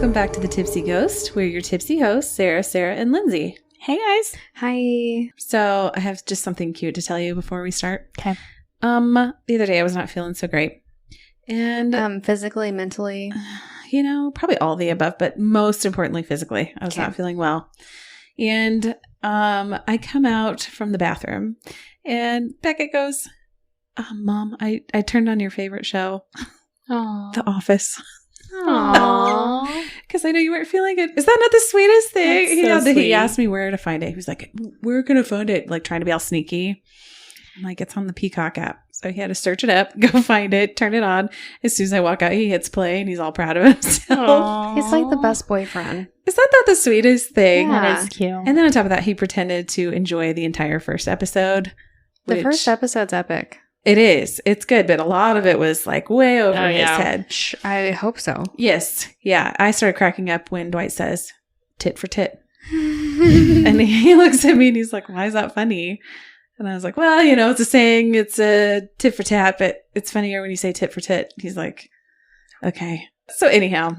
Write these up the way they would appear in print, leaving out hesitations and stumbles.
welcome back to The Tipsy Ghost. We're your tipsy hosts, Sarah, and Lindsay. Hey, guys. Hi. So I have just something cute to tell you before we start. Okay. The other day I was not feeling so great. And physically, mentally? Probably all of the above, but most importantly, physically. I was not feeling well. And I come out from the bathroom and Beckett goes, Mom, I turned on your favorite show, The Office. Aww. Because I know you weren't feeling it. Is that not the sweetest thing? That's so sweet. He asked me where to find it. He was like, we're going to find it. Like trying to be all sneaky. I'm like, it's on the Peacock app. So he had to search it up, go find it, turn it on. As soon as I walk out, he hits play and he's all proud of himself. Aww. He's like the best boyfriend. Is that not the sweetest thing? Yeah. That is cute. And then on top of that, he pretended to enjoy the entire first episode. The first episode's epic. It is. It's good, but a lot of it was like way over his head. I hope so. Yes. Yeah. I started cracking up when Dwight says, tit for tit. And he looks at me and he's like, why is that funny? And I was like, well, it's a saying. It's a tit for tat, but it's funnier when you say tit for tit. He's like, okay. So anyhow,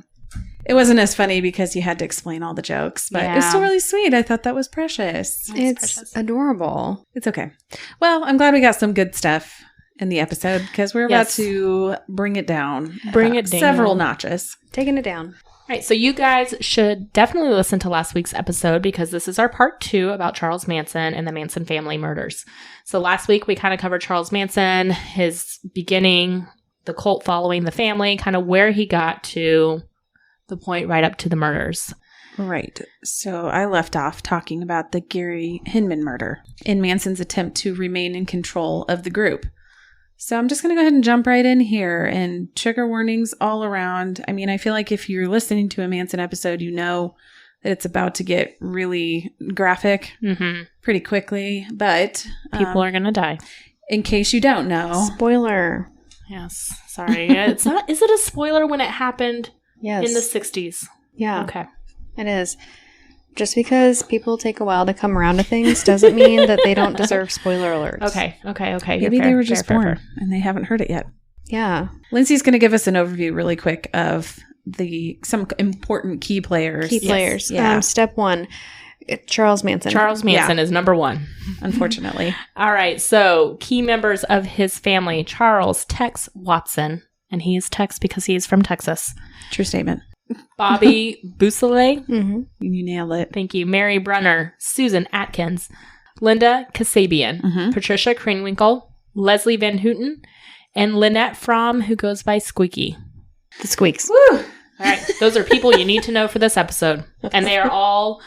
it wasn't as funny because you had to explain all the jokes, but it was still really sweet. I thought that was precious. It's adorable. It's okay. Well, I'm glad we got some good stuff in the episode because we're about to bring it down. Several notches. Taking it down. All right, so you guys should definitely listen to last week's episode because this is our part 2 about Charles Manson and the Manson family murders. So last week we kind of covered Charles Manson, his beginning, the cult following the family, kind of where he got to the point right up to the murders. Right. So I left off talking about the Gary Hinman murder and Manson's attempt to remain in control of the group. So I'm just going to go ahead and jump right in here, and trigger warnings all around. I mean, I feel like if you're listening to a Manson episode, you know that it's about to get really graphic pretty quickly, but people are going to die. In case you don't know. Spoiler. Yes. Sorry. It's not. Is it a spoiler when it happened in the 60s? Yeah. Okay. It is. Just because people take a while to come around to things doesn't mean that they don't deserve spoiler alerts. Okay. Maybe they were just born and they haven't heard it yet. Yeah. Lindsay's going to give us an overview really quick of some important key players. Yeah. Step 1, Charles Manson. Charles Manson is number 1. Unfortunately. All right. So key members of his family, Charles Tex Watson. And he is Tex because he is from Texas. True statement. Bobby Bousselet. You nailed it. Thank you. Mary Brunner. Susan Atkins. Linda Kasabian. Patricia Krenwinkel. Leslie Van Houten. And Lynette Fromm, who goes by Squeaky. The Squeaks. Woo! All right. Those are people you need to know for this episode. And they are all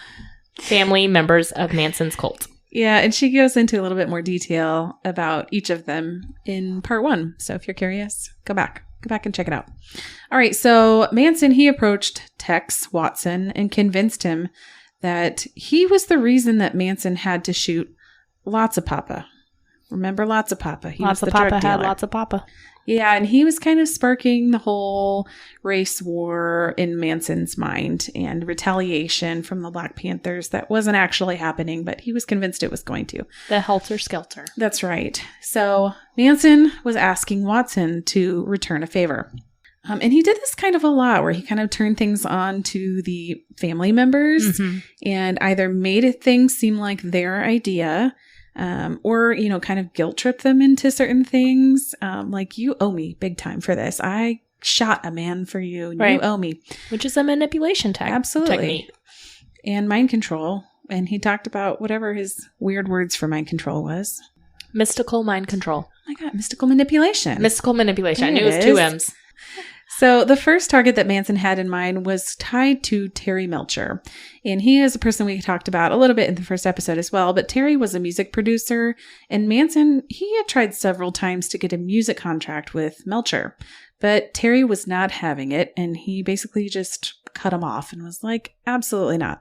family members of Manson's cult. Yeah, and she goes into a little bit more detail about each of them in part 1. So if you're curious, go back and check it out. All right, so Manson, he approached Tex Watson and convinced him that he was the reason that Manson had to shoot Lots of Papa. Remember Lots of Papa? Lots of Papa had Lots of Papa. Yeah, and he was kind of sparking the whole race war in Manson's mind and retaliation from the Black Panthers that wasn't actually happening, but he was convinced it was going to. The helter-skelter. That's right. So Manson was asking Watson to return a favor. And he did this kind of a lot where he kind of turned things on to the family members and either made things seem like their idea or, kind of guilt trip them into certain things. Like, you owe me big time for this. I shot a man for you. And you owe me. Which is a manipulation technique. And mind control. And he talked about whatever his weird words for mind control was. Mystical mind control. Oh my God, mystical manipulation. Mystical manipulation. I knew it was 2 M's. So the first target that Manson had in mind was tied to Terry Melcher. And he is a person we talked about a little bit in the first episode as well. But Terry was a music producer. And Manson, he had tried several times to get a music contract with Melcher. But Terry was not having it. And he basically just cut him off and was like, absolutely not.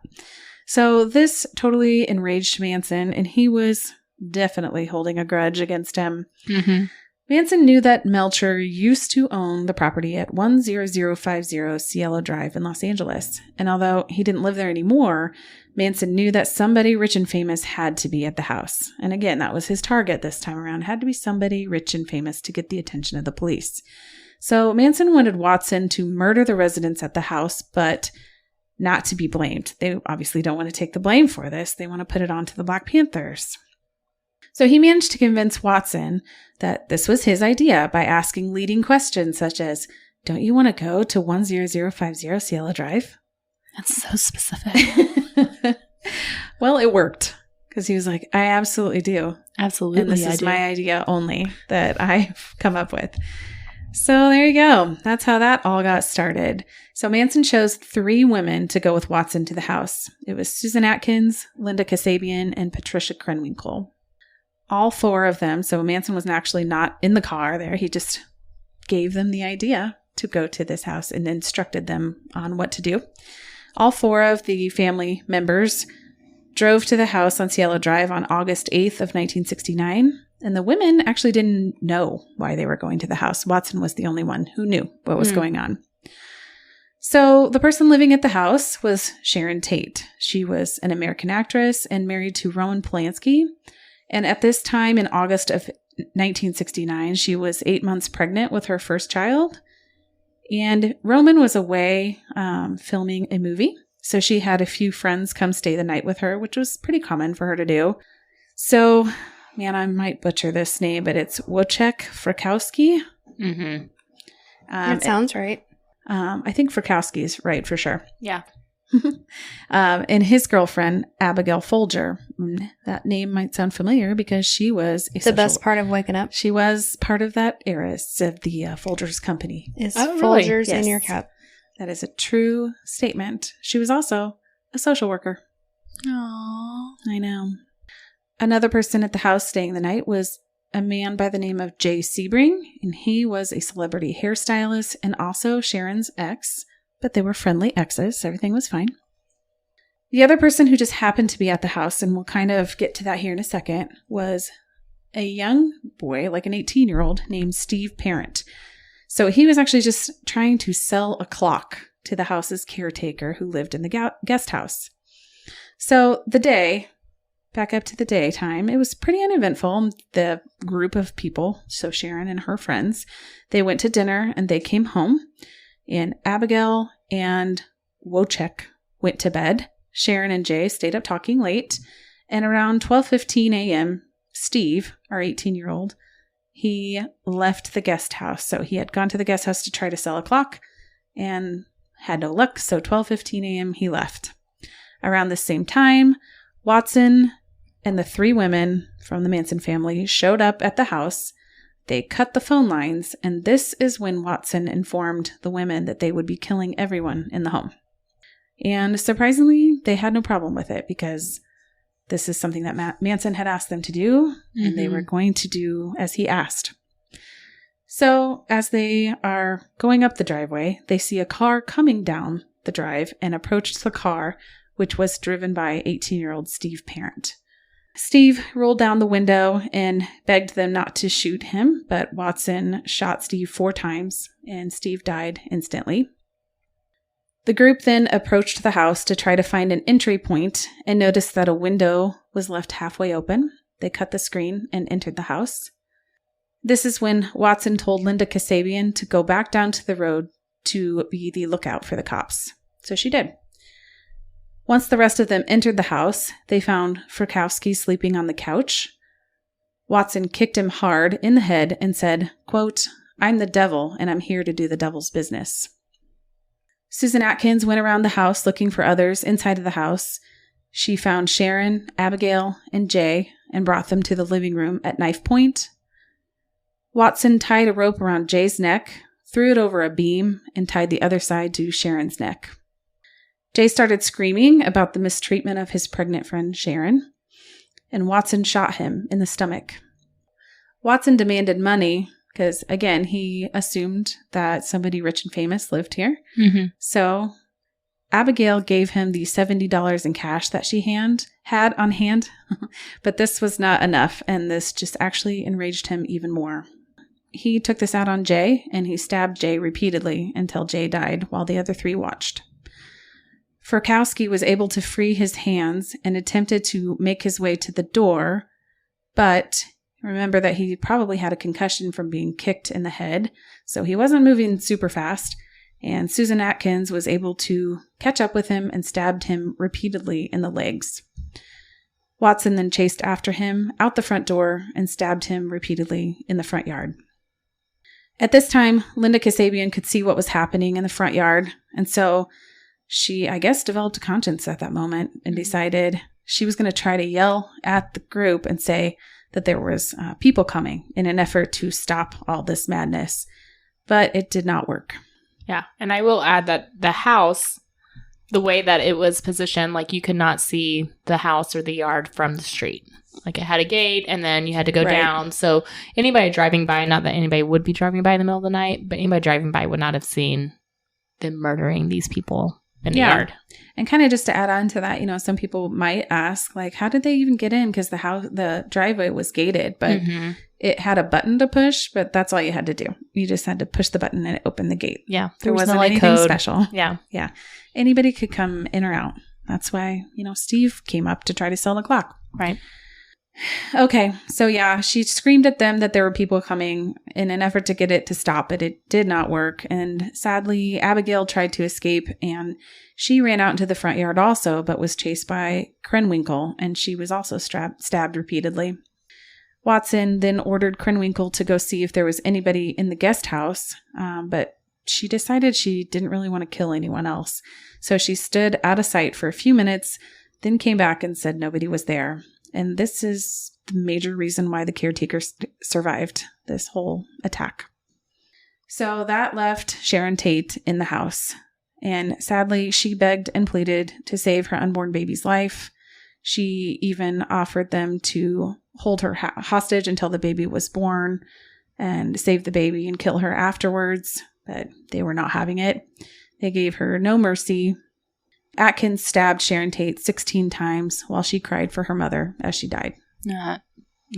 So this totally enraged Manson. And he was definitely holding a grudge against him. Manson knew that Melcher used to own the property at 10050 Cielo Drive in Los Angeles. And although he didn't live there anymore, Manson knew that somebody rich and famous had to be at the house. And again, that was his target this time around. It had to be somebody rich and famous to get the attention of the police. So Manson wanted Watson to murder the residents at the house, but not to be blamed. They obviously don't want to take the blame for this. They want to put it onto the Black Panthers. So he managed to convince Watson that this was his idea by asking leading questions such as, don't you want to go to 10050 Cielo Drive? That's so specific. Well, it worked because he was like, I absolutely do. Absolutely. And this is my idea only that I've come up with. So there you go. That's how that all got started. So Manson chose 3 women to go with Watson to the house. It was Susan Atkins, Linda Kasabian, and Patricia Krenwinkel. All 4 of them. So Manson was actually not in the car there. He just gave them the idea to go to this house and instructed them on what to do. All 4 of the family members drove to the house on Cielo Drive on August 8th of 1969. And the women actually didn't know why they were going to the house. Watson was the only one who knew what was going on. So the person living at the house was Sharon Tate. She was an American actress and married to Roman Polanski. And at this time in August of 1969, she was 8 months pregnant with her first child. And Roman was away filming a movie. So she had a few friends come stay the night with her, which was pretty common for her to do. So, man, I might butcher this name, but it's Wojciech Frykowski. Mm-hmm. That sounds right. I think Frykowski is right for sure. Yeah. And his girlfriend, Abigail Folger. That name might sound familiar because she was the best part of waking up. She was part of that era of the Folgers company. Is really? Folgers Yes. in your cup? That is a true statement. She was also a social worker. Aww. I know. Another person at the house staying the night was a man by the name of Jay Sebring, and he was a celebrity hairstylist and also Sharon's ex, but they were friendly exes. So everything was fine. The other person who just happened to be at the house, and we'll kind of get to that here in a second, was a young boy, like an 18-year-old named Steve Parent. So he was actually just trying to sell a clock to the house's caretaker who lived in the guest house. So the day, back up to the daytime, it was pretty uneventful. The group of people, so Sharon and her friends, they went to dinner and they came home. And Abigail and Wojciech went to bed. Sharon and Jay stayed up talking late. And around 12:15 a.m., Steve, our 18-year-old, he left the guest house. So he had gone to the guest house to try to sell a clock and had no luck. So 12:15 a.m., he left. Around the same time, Watson and the 3 women from the Manson family showed up at the house. They cut the phone lines, and this is when Watson informed the women that they would be killing everyone in the home. And surprisingly, they had no problem with it because this is something that Manson had asked them to do, and they were going to do as he asked. So as they are going up the driveway, they see a car coming down the drive and approached the car, which was driven by 18-year-old Steve Parent. Steve rolled down the window and begged them not to shoot him, but Watson shot Steve 4 times, and Steve died instantly. The group then approached the house to try to find an entry point and noticed that a window was left halfway open. They cut the screen and entered the house. This is when Watson told Linda Kasabian to go back down to the road to be the lookout for the cops. So she did. Once the rest of them entered the house, they found Frykowski sleeping on the couch. Watson kicked him hard in the head and said, quote, "I'm the devil and I'm here to do the devil's business." Susan Atkins went around the house looking for others inside of the house. She found Sharon, Abigail, and Jay and brought them to the living room at knife point. Watson tied a rope around Jay's neck, threw it over a beam, and tied the other side to Sharon's neck. Jay started screaming about the mistreatment of his pregnant friend Sharon, and Watson shot him in the stomach. Watson demanded money because, again, he assumed that somebody rich and famous lived here. So Abigail gave him the $70 in cash that she had on hand, but this was not enough, and this just actually enraged him even more. He took this out on Jay, and he stabbed Jay repeatedly until Jay died while the other 3 watched. Frykowski was able to free his hands and attempted to make his way to the door, but remember that he probably had a concussion from being kicked in the head, so he wasn't moving super fast. And Susan Atkins was able to catch up with him and stabbed him repeatedly in the legs. Watson then chased after him out the front door and stabbed him repeatedly in the front yard. At this time, Linda Kasabian could see what was happening in the front yard, and so she, I guess, developed a conscience at that moment and decided she was going to try to yell at the group and say that there was people coming in an effort to stop all this madness, but it did not work. Yeah, and I will add that the house, the way that it was positioned, like you could not see the house or the yard from the street. Like it had a gate and then you had to go down. So anybody driving by, not that anybody would be driving by in the middle of the night, but anybody driving by would not have seen them murdering these people in the yard. And kind of just to add on to that, you know, some people might ask, like, how did they even get in? Because the driveway was gated, but it had a button to push, but that's all you had to do. You just had to push the button and it opened the gate. Yeah. There wasn't anything code. special. Yeah. Yeah. Anybody could come in or out. That's why, you know, Steve came up to try to sell the clock. Right. Okay. So yeah, she screamed at them that there were people coming in an effort to get it to stop, but it did not work. And sadly, Abigail tried to escape and she ran out into the front yard also, but was chased by Krenwinkel, and she was also stabbed repeatedly. Watson then ordered Krenwinkel to go see if there was anybody in the guest house, but she decided she didn't really want to kill anyone else. So she stood out of sight for a few minutes, then came back and said nobody was there. And this is the major reason why the caretaker survived this whole attack. So that left Sharon Tate in the house. And sadly, she begged and pleaded to save her unborn baby's life. She even offered them to hold her hostage until the baby was born and save the baby and kill her afterwards. But they were not having it. They gave her no mercy. Atkins stabbed Sharon Tate 16 times while she cried for her mother as she died.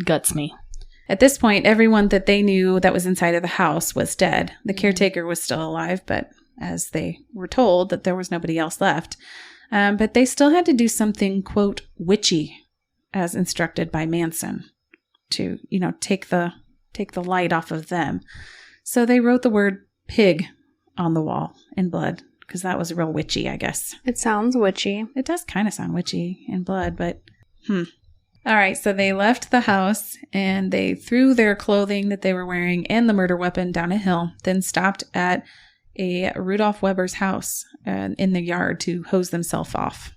Guts me. At this point, everyone that they knew that was inside of the house was dead. The caretaker was still alive, but as they were told that there was nobody else left. But they still had to do something, quote, witchy, as instructed by Manson, to, you know, take the light off of them. So they wrote the word pig on the wall in blood, because that was real witchy, I guess. It sounds witchy. It does kind of sound witchy in blood, but All right, so they left the house and they threw their clothing that they were wearing and the murder weapon down a hill, then stopped at a Rudolph Weber's house in the yard to hose themselves off.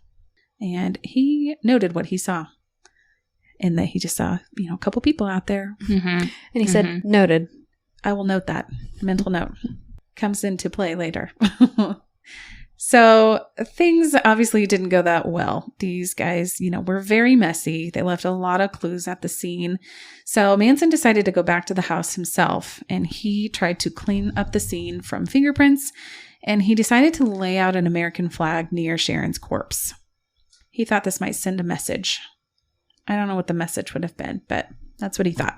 And he noted what he saw. And that he just saw, you know, a couple people out there. And he said, noted. I will note that. Mental note. Comes into play later. So things obviously didn't go that well. These guys, you know, were very messy. They left a lot of clues at the scene. So Manson decided to go back to the house himself, and he tried to clean up the scene from fingerprints, and he decided to lay out an American flag near Sharon's corpse. He thought this might send a message. I don't know what the message would have been, but that's what he thought.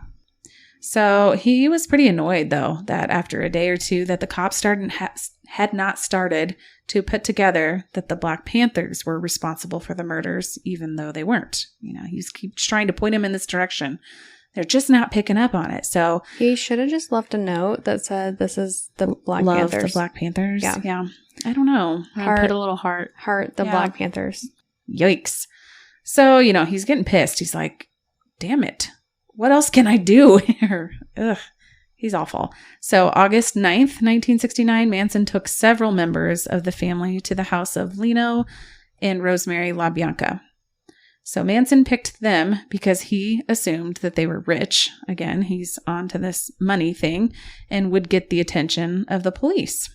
So he was pretty annoyed, though, that after a day or two that the cops had not started to put together that the Black Panthers were responsible for the murders, even though they weren't. You know, he keeps trying to point him in this direction. They're just not picking up on it. So he should have just left a note that said, "This is the Black Panthers." The Black Panthers. Yeah. I don't know. Put a little heart. The Black Panthers. Yikes. So, you know, he's getting pissed. He's like, damn it. What else can I do here? Ugh. He's awful. So August 9th, 1969, Manson took several members of the family to the house of Lino and Rosemary LaBianca. So Manson picked them because he assumed that they were rich. Again, he's on to this money thing and would get the attention of the police.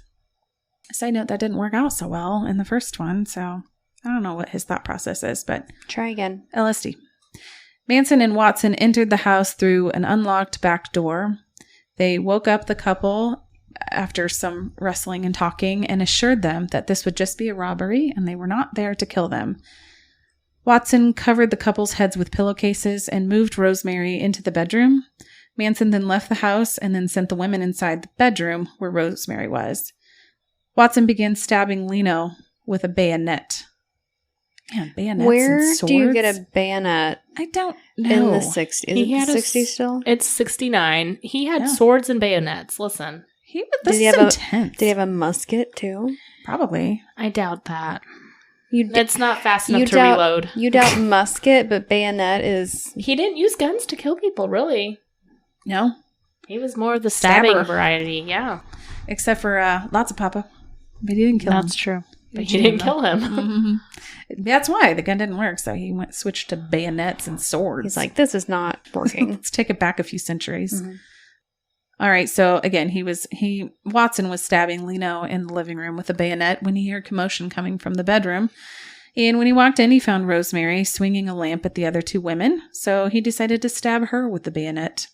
Side note, that didn't work out so well in the first one, so I don't know what his thought process is, but try again. LSD. Manson and Watson entered the house through an unlocked back door. They woke up the couple after some wrestling and talking and assured them that this would just be a robbery and they were not there to kill them. Watson covered the couple's heads with pillowcases and moved Rosemary into the bedroom. Manson then left the house and then sent the women inside the bedroom where Rosemary was. Watson began stabbing Lino with a bayonet. Man, bayonets Where and swords? do you get a bayonet? I don't know. In the 60s. Is it the 60s still? It's 69. He had swords and bayonets. Listen. This is intense. Did he have a musket too? Probably. I doubt that. It's not fast enough to reload. You doubt musket, but bayonet is... He didn't use guns to kill people, really. No. He was more of the stabbing Stabber. Variety, yeah. Except for lots of Papa. But he didn't kill him. That's true. But he didn't kill him. Mm-hmm. That's why. The gun didn't work, so he switched to bayonets and swords. He's like, this is not working. Let's take it back a few centuries. Mm-hmm. All right, so again, Watson was stabbing Leno in the living room with a bayonet when he heard commotion coming from the bedroom. And when he walked in, he found Rosemary swinging a lamp at the other two women. So he decided to stab her with the bayonet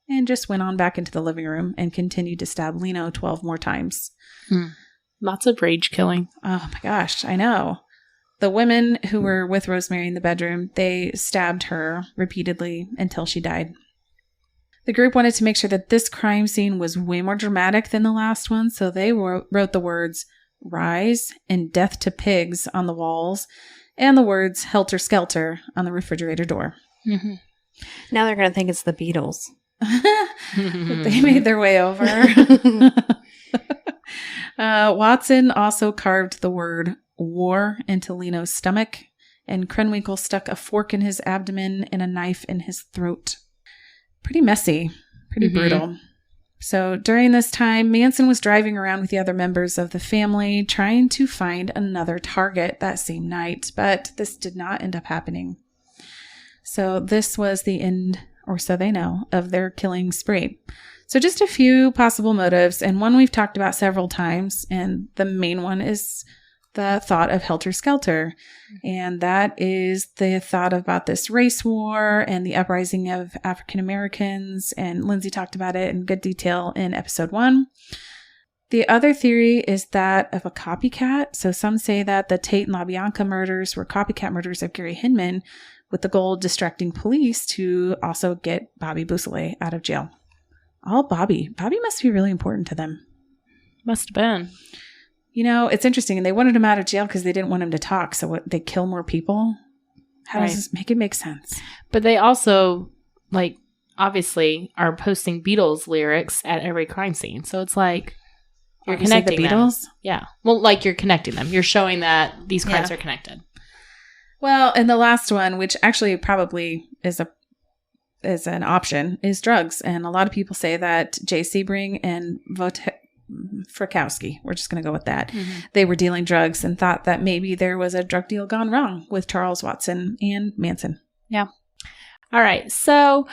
and just went on back into the living room and continued to stab Leno 12 more times. Lots of rage killing. Oh my gosh, I know. The women who were with Rosemary in the bedroom, they stabbed her repeatedly until she died. The group wanted to make sure that this crime scene was way more dramatic than the last one, so they wrote the words "Rise" and "Death to Pigs" on the walls, and the words "Helter Skelter" on the refrigerator door. Mm-hmm. Now they're going to think it's the Beatles. They made their way over. Watson also carved the word "war" into Leno's stomach, and Krenwinkel stuck a fork in his abdomen and a knife in his throat. Pretty messy, pretty brutal. So during this time, Manson was driving around with the other members of the family, trying to find another target that same night, but this did not end up happening. So this was the end, or so they know, of their killing spree. So just a few possible motives, and one we've talked about several times, and the main one is the thought of Helter Skelter. And that is the thought about this race war and the uprising of African Americans. And Lindsay talked about it in good detail in episode 1. The other theory is that of a copycat. So some say that the Tate and LaBianca murders were copycat murders of Gary Hinman, with the goal of distracting police to also get Bobby Beausoleil out of jail. All Bobby. Bobby must be really important to them. Must have been. You know, it's interesting. And they wanted him out of jail because they didn't want him to talk. So what, they kill more people? How does this make it make sense? But they also, obviously are posting Beatles lyrics at every crime scene. So it's like you're connecting the Beatles? them. Yeah. Well, you're connecting them. You're showing that these crimes are connected. Well, and the last one, which actually probably is an option, is drugs. And a lot of people say that Jay Sebring and Frykowski, we're just going to go with that. They were dealing drugs and thought that maybe there was a drug deal gone wrong with Charles Watson and Manson. Yeah. All right. So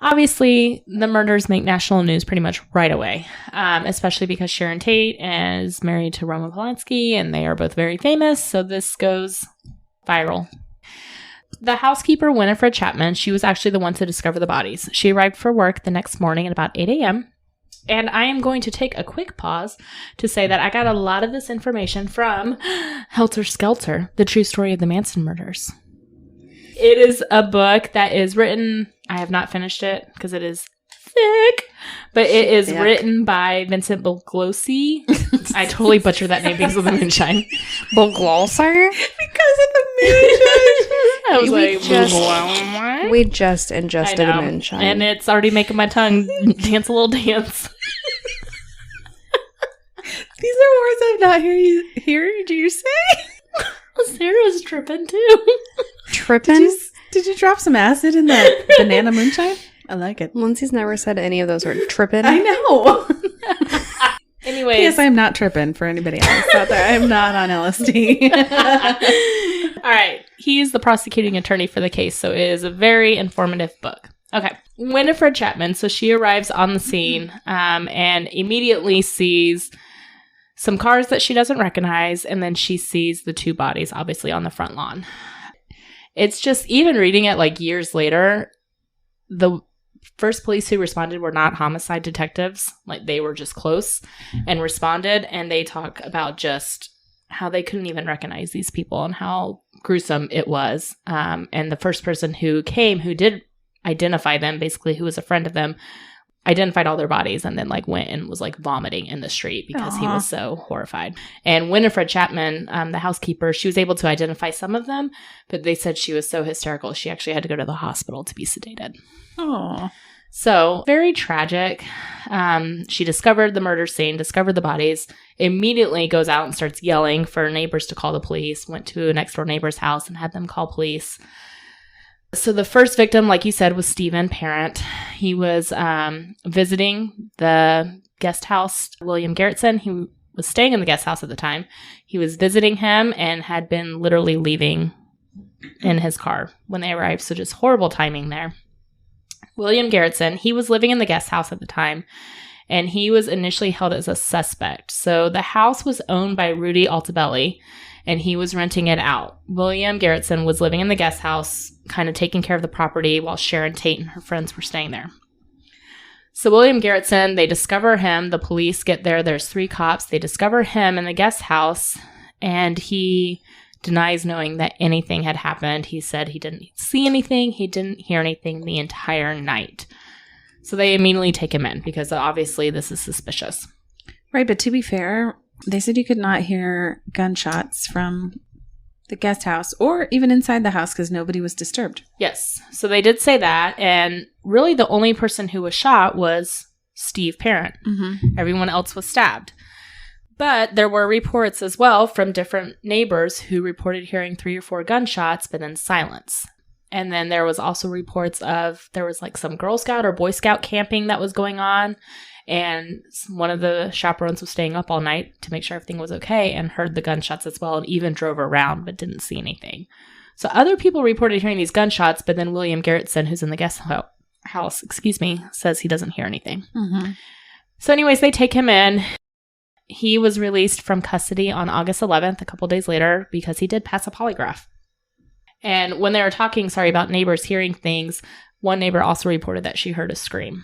obviously the murders make national news pretty much right away, especially because Sharon Tate is married to Roman Polanski and they are both very famous. So this goes viral. The housekeeper, Winifred Chapman, she was actually the one to discover the bodies. She arrived for work the next morning at about 8 a.m. And I am going to take a quick pause to say that I got a lot of this information from Helter Skelter, the true story of the Manson murders. It is a book that is written, I have not finished it because it is thick, but it is written by Vincent Bugliosi. I totally butchered that name because of the moonshine. Bugliosi? Because of the moonshine. I was we just ingested a moonshine. And it's already making my tongue dance a little dance. These are words I've not heard you say. Sarah was tripping too. Tripping? Did you drop some acid in that banana moonshine? I like it. Lindsay's never said any of those words. Tripping? I know. Anyways. Yes, I'm not tripping for anybody else out there. I'm not on LSD. All right. He is the prosecuting attorney for the case, so it is a very informative book. Okay. Winifred Chapman, so she arrives on the scene and immediately sees some cars that she doesn't recognize, and then she sees the two bodies, obviously, on the front lawn. It's just, even reading it years later, the first police who responded were not homicide detectives. They were just close and responded, and they talk about just how they couldn't even recognize these people and how gruesome it was. And the first person who came, who did identify them, basically who was a friend of them, identified all their bodies and then like went and was like vomiting in the street because he was so horrified. And Winifred Chapman, the housekeeper, she was able to identify some of them, but they said she was so hysterical she actually had to go to the hospital to be sedated. Oh. So very tragic. She discovered the murder scene, discovered the bodies, immediately goes out and starts yelling for neighbors to call the police, went to a next door neighbor's house and had them call police. So the first victim, like you said, was Stephen Parent. He was visiting the guest house, William Garrettson. He was staying in the guest house at the time. He was visiting him and had been literally leaving in his car when they arrived. So just horrible timing there. William Garrettson, he was living in the guest house at the time, and he was initially held as a suspect. So the house was owned by Rudy Altabelli, and he was renting it out. William Garrettson was living in the guest house, kind of taking care of the property while Sharon Tate and her friends were staying there. So William Garrettson, they discover him. The police get there. There's 3 cops. They discover him in the guest house, and he denies knowing that anything had happened. He said he didn't see anything. He didn't hear anything the entire night. So they immediately take him in because obviously this is suspicious. Right, but to be fair, they said you could not hear gunshots from the guest house or even inside the house because nobody was disturbed. Yes. So they did say that. And really the only person who was shot was Steve Parent. Mm-hmm. Everyone else was stabbed. But there were reports as well from different neighbors who reported hearing 3 or 4 gunshots, but then silence. And then there was also reports of there was like some Girl Scout or Boy Scout camping that was going on. And one of the chaperones was staying up all night to make sure everything was okay and heard the gunshots as well and even drove around but didn't see anything. So other people reported hearing these gunshots, but then William Garrettson, who's in the guest house, says he doesn't hear anything. Mm-hmm. So anyways, they take him in. He was released from custody on August 11th, a couple days later, because he did pass a polygraph. And when they were talking, about neighbors hearing things, one neighbor also reported that she heard a scream.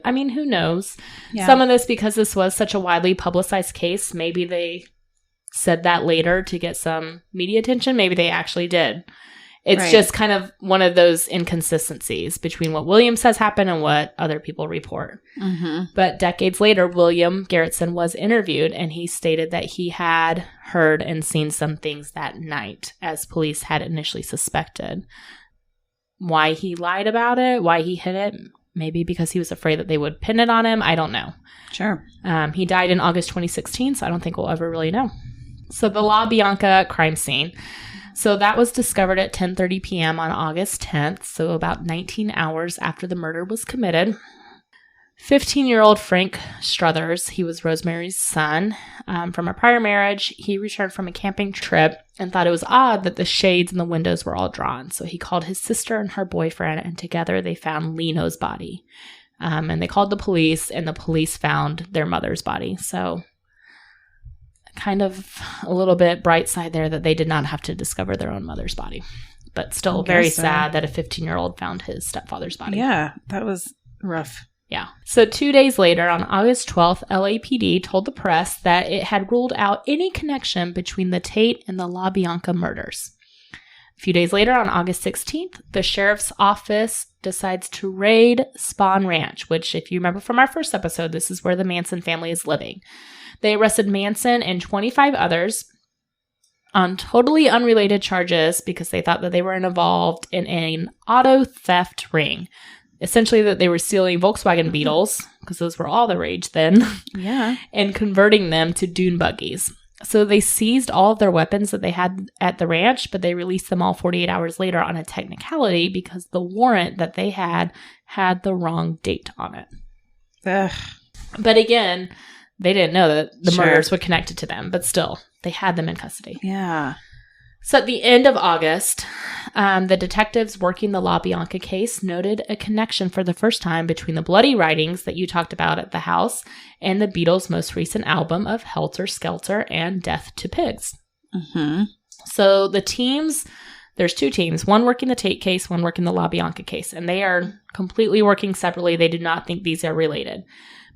I mean, who knows? Yeah. Some of this, because this was such a widely publicized case, maybe they said that later to get some media attention. Maybe they actually did. It's just kind of one of those inconsistencies between what William says happened and what other people report. Mm-hmm. But decades later, William Garrettson was interviewed, and he stated that he had heard and seen some things that night, as police had initially suspected. Why he lied about it, why he hid it, maybe because he was afraid that they would pin it on him. I don't know. Sure. He died in August 2016, so I don't think we'll ever really know. So the La Bianca crime scene. So that was discovered at 10:30 p.m. on August 10th, so about 19 hours after the murder was committed. 15-year-old Frank Struthers, he was Rosemary's son. From a prior marriage, he returned from a camping trip and thought it was odd that the shades in the windows were all drawn. So he called his sister and her boyfriend, and together they found Leno's body. And they called the police, and the police found their mother's body. So kind of a little bit bright side there that they did not have to discover their own mother's body. But still very sad that a 15-year-old found his stepfather's body. Yeah, that was rough. Yeah. So 2 days later, on August 12th, LAPD told the press that it had ruled out any connection between the Tate and the La Bianca murders. A few days later, on August 16th, the sheriff's office decides to raid Spawn Ranch, which, if you remember from our first episode, this is where the Manson family is living. They arrested Manson and 25 others on totally unrelated charges because they thought that they were involved in an auto theft ring. Essentially that they were stealing Volkswagen Beetles, because those were all the rage then, Yeah. and converting them to dune buggies. So they seized all of their weapons that they had at the ranch, but they released them all 48 hours later on a technicality because the warrant that they had the wrong date on it. Ugh. But again, they didn't know that the Sure. murders were connected to them, but still, they had them in custody. Yeah. So at the end of August, the detectives working the La Bianca case noted a connection for the first time between the bloody writings that you talked about at the house and the Beatles' most recent album of Helter Skelter and Death to Pigs. Mm-hmm. So the teams, there's 2 teams, one working the Tate case, one working the La Bianca case, and they are completely working separately. They do not think these are related.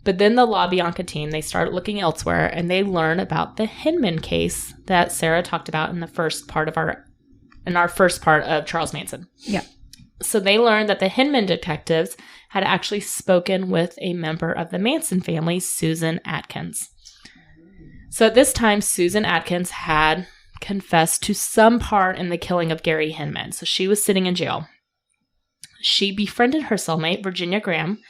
But then the La Bianca team, they start looking elsewhere, and they learn about the Hinman case that Sarah talked about in the first part of our first part of Charles Manson. Yeah. So they learned that the Hinman detectives had actually spoken with a member of the Manson family, Susan Atkins. So at this time, Susan Atkins had confessed to some part in the killing of Gary Hinman. So she was sitting in jail. She befriended her cellmate, Virginia Graham.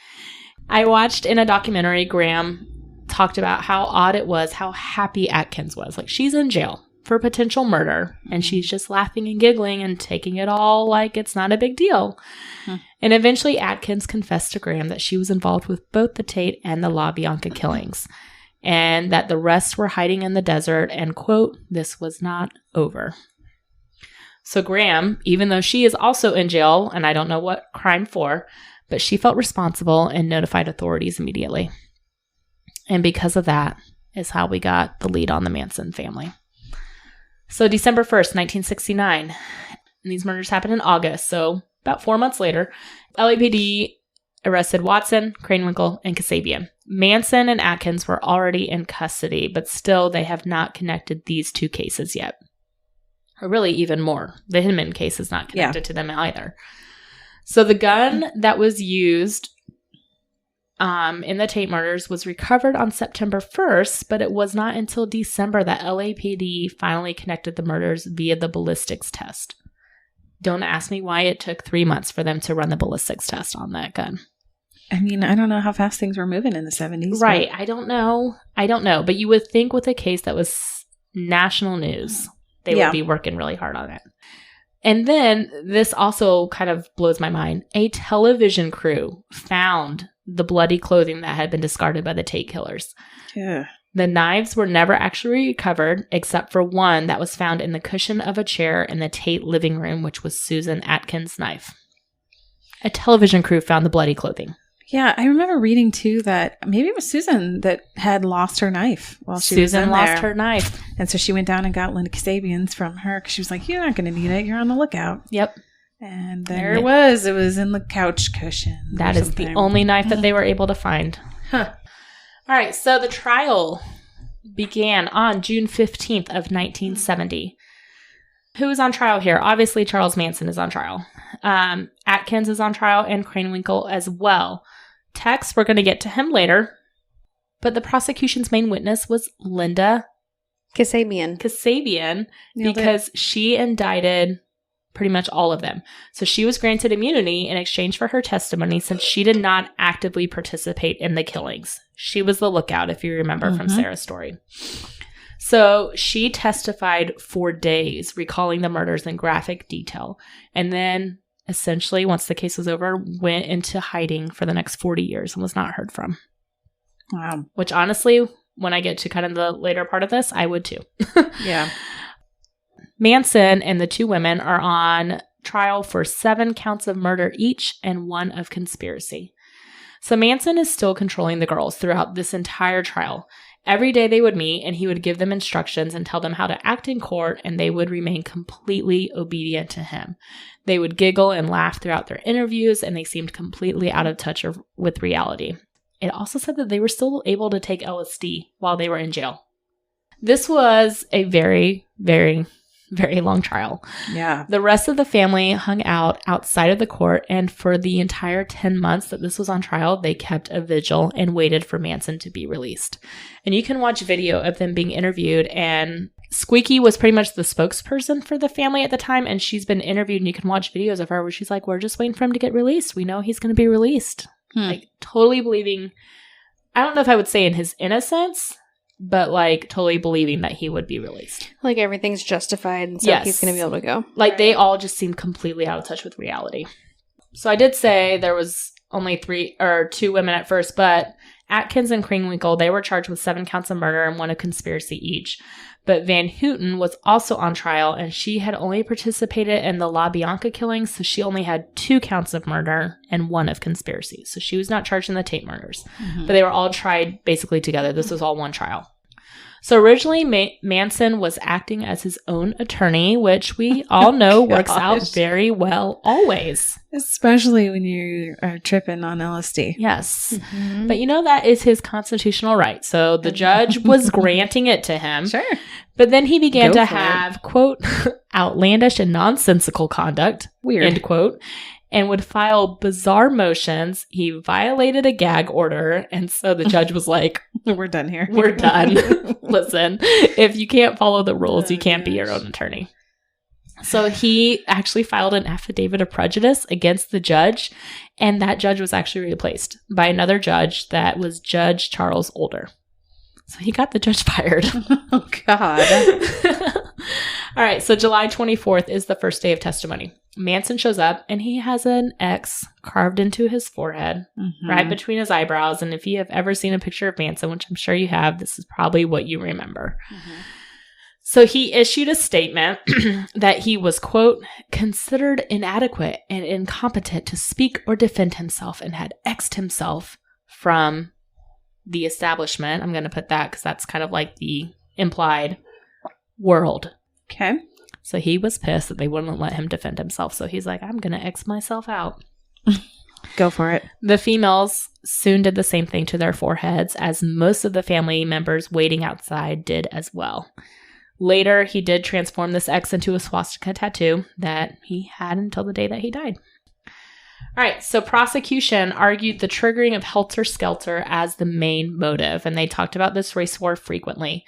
I watched in a documentary, Graham talked about how odd it was, how happy Atkins was. Like, she's in jail for potential murder, and she's just laughing and giggling and taking it all like it's not a big deal. And eventually Atkins confessed to Graham that she was involved with both the Tate and the La Bianca killings, and that the rest were hiding in the desert, and, quote, this was not over. So Graham, even though she is also in jail, and I don't know what crime for, but she felt responsible and notified authorities immediately. And because of that is how we got the lead on the Manson family. So December 1st, 1969, and these murders happened in August, so about 4 months later, LAPD arrested Watson, Kranewinkel, and Kasabian. Manson and Atkins were already in custody, but still they have not connected these two cases yet. Or really even more. The Hinman case is not connected to them either. So the gun that was used in the Tate murders was recovered on September 1st, but it was not until December that LAPD finally connected the murders via the ballistics test. Don't ask me why it took 3 months for them to run the ballistics test on that gun. I mean, I don't know how fast things were moving in the 70s. Right. I don't know. But you would think with a case that was national news, they would be working really hard on it. And then this also kind of blows my mind. A television crew found the bloody clothing that had been discarded by the Tate killers. Yeah. The knives were never actually recovered, except for one that was found in the cushion of a chair in the Tate living room, which was Susan Atkins' knife. A television crew found the bloody clothing. Yeah, I remember reading, too, that maybe it was Susan that had lost her knife while she was in there. Susan lost her knife. And so she went down and got Linda Kasabian's from her because she was like, you're not going to need it. You're on the lookout. Yep. And there it was. It was in the couch cushion. That is the only knife that they were able to find. Huh. All right, so the trial began on June 15th of 1970. Who is on trial here? Obviously, Charles Manson is on trial. Atkins is on trial, and Kranewinkel as well. Tex, we're going to get to him later. But the prosecution's main witness was Linda Kasabian, because she indicted pretty much all of them. So she was granted immunity in exchange for her testimony since she did not actively participate in the killings. She was the lookout, if you remember from Sarah's story. So she testified for days, recalling the murders in graphic detail. And then, essentially, once the case was over, went into hiding for the next 40 years and was not heard from. Wow. Which, honestly, when I get to kind of the later part of this, I would too. Yeah. Manson and the two women are on trial for 7 counts of murder each and 1 of conspiracy. So Manson is still controlling the girls throughout this entire trial. Every day they would meet and he would give them instructions and tell them how to act in court, and they would remain completely obedient to him. They would giggle and laugh throughout their interviews, and they seemed completely out of touch with reality. It also said that they were still able to take LSD while they were in jail. This was a very, very, very long trial. Yeah. The rest of the family hung out outside of the court, and for the entire 10 months that this was on trial, they kept a vigil and waited for Manson to be released. And you can watch video of them being interviewed, and Squeaky was pretty much the spokesperson for the family at the time, and she's been interviewed, and you can watch videos of her where she's like, we're just waiting for him to get released. We know he's going to be released. Like, totally believing, I don't know if I would say in his innocence, but like totally believing that he would be released. Like everything's justified, and so he's going to be able to go. Like they all just seemed completely out of touch with reality. So I did say there was only 2 women at first, but Atkins and Kranewinkel, they were charged with 7 counts of murder and 1 of conspiracy each. But Van Houten was also on trial, and she had only participated in the La Bianca killings, so she only had 2 counts of murder and 1 of conspiracy. So she was not charged in the Tate murders. But they were all tried basically together. This was all one trial. So originally, Manson was acting as his own attorney, which we all know works out very well always. Especially when you are tripping on LSD. Yes. But you know, that is his constitutional right. So the judge was granting it to him. Sure. But then he began to have, quote, outlandish and nonsensical conduct, weird, end quote. and would file bizarre motions. He violated a gag order. And so the judge was like, we're done here. We're done. Listen, if you can't follow the rules, you can't be your own attorney. So he actually filed an affidavit of prejudice against the judge. And that judge was actually replaced by another judge that was Judge Charles Older. So he got the judge fired. Oh, God. All right. So July 24th is the first day of testimony. Manson shows up and he has an X carved into his forehead, right between his eyebrows. And if you have ever seen a picture of Manson, which I'm sure you have, this is probably what you remember. So he issued a statement that he was, quote, considered inadequate and incompetent to speak or defend himself and had X'd himself from the establishment. I'm going to put that because that's kind of like the implied world. Okay. So he was pissed that they wouldn't let him defend himself. So he's like, I'm going to X myself out. Go for it. The females soon did the same thing to their foreheads, as most of the family members waiting outside did as well. Later, he did transform this X into a swastika tattoo that he had until the day that he died. All right, so prosecution argued the triggering of Helter Skelter as the main motive, and they talked about this race war frequently.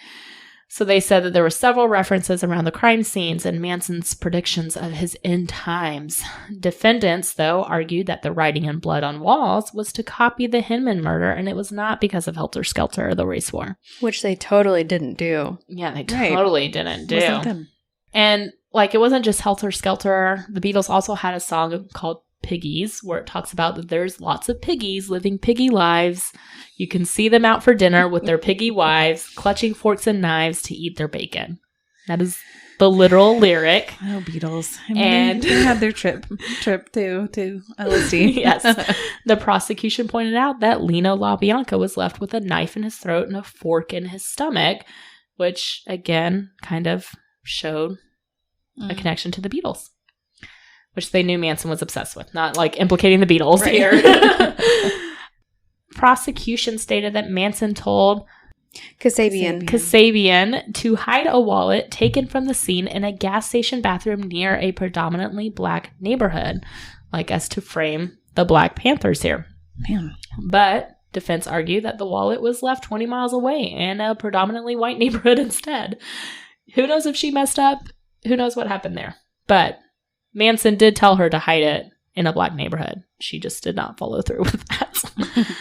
So they said that there were several references around the crime scenes and Manson's predictions of his end times. Defendants, though, argued that the writing in blood on walls was to copy the Hinman murder, and it was not because of Helter Skelter or the race war. Which they totally didn't do. Yeah, they totally didn't do. Wasn't them. And, like, it wasn't just Helter Skelter. The Beatles also had a song called Piggies, where it talks about that there's lots of piggies living piggy lives. You can see them out for dinner with their piggy wives, clutching forks and knives to eat their bacon. That is the literal lyric. Oh, Beatles. I mean, And they had their trip to LSD. Yes. The prosecution pointed out that Lino LaBianca was left with a knife in his throat and a fork in his stomach, which, again, kind of showed a connection to the Beatles. Which they knew Manson was obsessed with, not like implicating the Beatles here. Prosecution stated that Manson told Kasabian to hide a wallet taken from the scene in a gas station bathroom near a predominantly black neighborhood, like as to frame the Black Panthers here. Man. But defense argued that the wallet was left 20 miles away in a predominantly white neighborhood instead. Who knows if she messed up? Who knows what happened there? But Manson did tell her to hide it in a black neighborhood. She just did not follow through with that.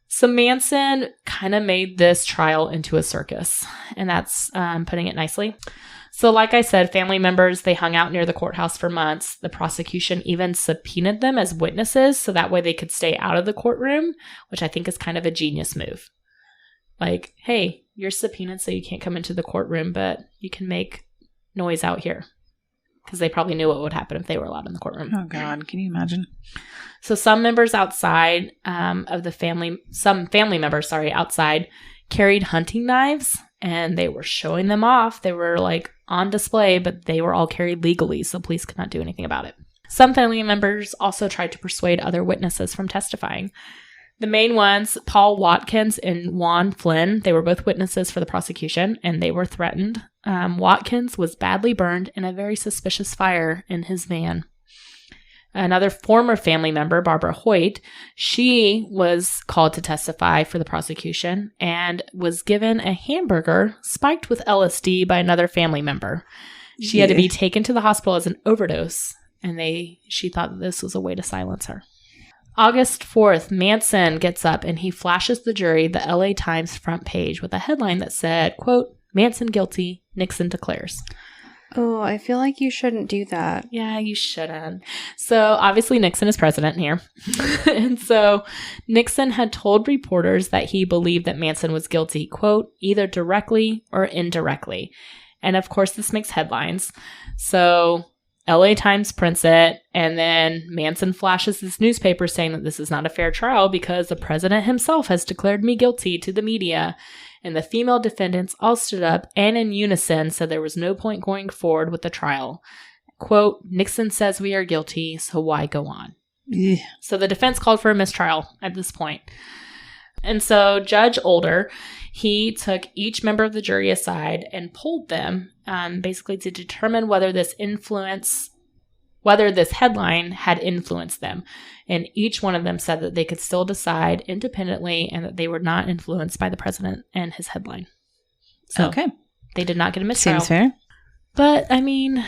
So Manson kind of made this trial into a circus, and that's putting it nicely. So like I said, family members, they hung out near the courthouse for months. The prosecution even subpoenaed them as witnesses so that way they could stay out of the courtroom, which I think is kind of a genius move. Like, hey, you're subpoenaed so you can't come into the courtroom, but you can make noise out here. Because they probably knew what would happen if they were allowed in the courtroom. Oh, God. Can you imagine? So some members outside of the family, outside carried hunting knives and they were showing them off. They were like on display, but they were all carried legally, so police could not do anything about it. Some family members also tried to persuade other witnesses from testifying. The main ones, Paul Watkins and Juan Flynn, they were both witnesses for the prosecution, and they were threatened. Watkins was badly burned in a very suspicious fire in his van. Another former family member, Barbara Hoyt, she was called to testify for the prosecution and was given a hamburger spiked with LSD by another family member. She had to be taken to the hospital as an overdose, and she thought that this was a way to silence her. August 4th, Manson gets up and he flashes the jury the LA Times front page with a headline that said, quote, Manson guilty, Nixon declares. Oh, I feel like you shouldn't do that. Yeah, you shouldn't. So obviously Nixon is president here. And so Nixon had told reporters that he believed that Manson was guilty, quote, either directly or indirectly. And of course, this makes headlines. So LA Times prints it, and then Manson flashes this newspaper saying that this is not a fair trial because the president himself has declared me guilty to the media. And the female defendants all stood up and in unison said there was no point going forward with the trial. Quote, Nixon says we are guilty, so why go on? Yeah. So the defense called for a mistrial at this point. And so Judge Older, he took each member of the jury aside and polled them basically to determine whether this influence whether this headline had influenced them. And each one of them said that they could still decide independently and that they were not influenced by the president and his headline. So Okay. they did not get a mistrial. Seems fair. But, I mean,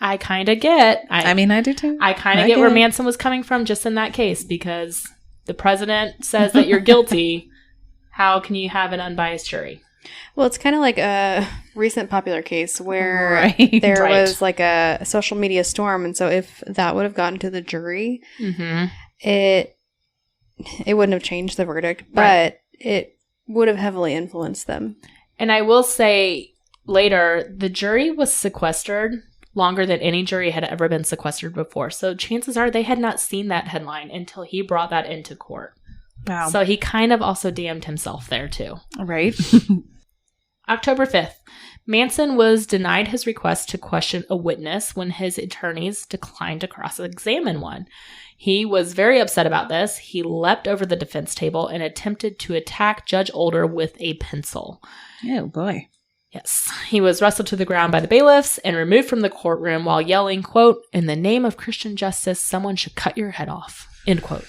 I kind of get... I do too. I kind of get where Manson was coming from just in that case, because the president says that you're guilty. How can you have an unbiased jury? Well, it's kind of like a recent popular case where there was like a social media storm. And so if that would have gotten to the jury, it wouldn't have changed the verdict, but it would have heavily influenced them. And I will say later, the jury was sequestered longer than any jury had ever been sequestered before. So chances are they had not seen that headline until he brought that into court. Wow. So he kind of also damned himself there too. Right. October 5th, Manson was denied his request to question a witness when his attorneys declined to cross-examine one. He was very upset about this. He leapt over the defense table and attempted to attack Judge Older with a pencil. Oh, boy. Yes. He was wrestled to the ground by the bailiffs and removed from the courtroom while yelling, quote, "In the name of Christian justice, someone should cut your head off," end quote.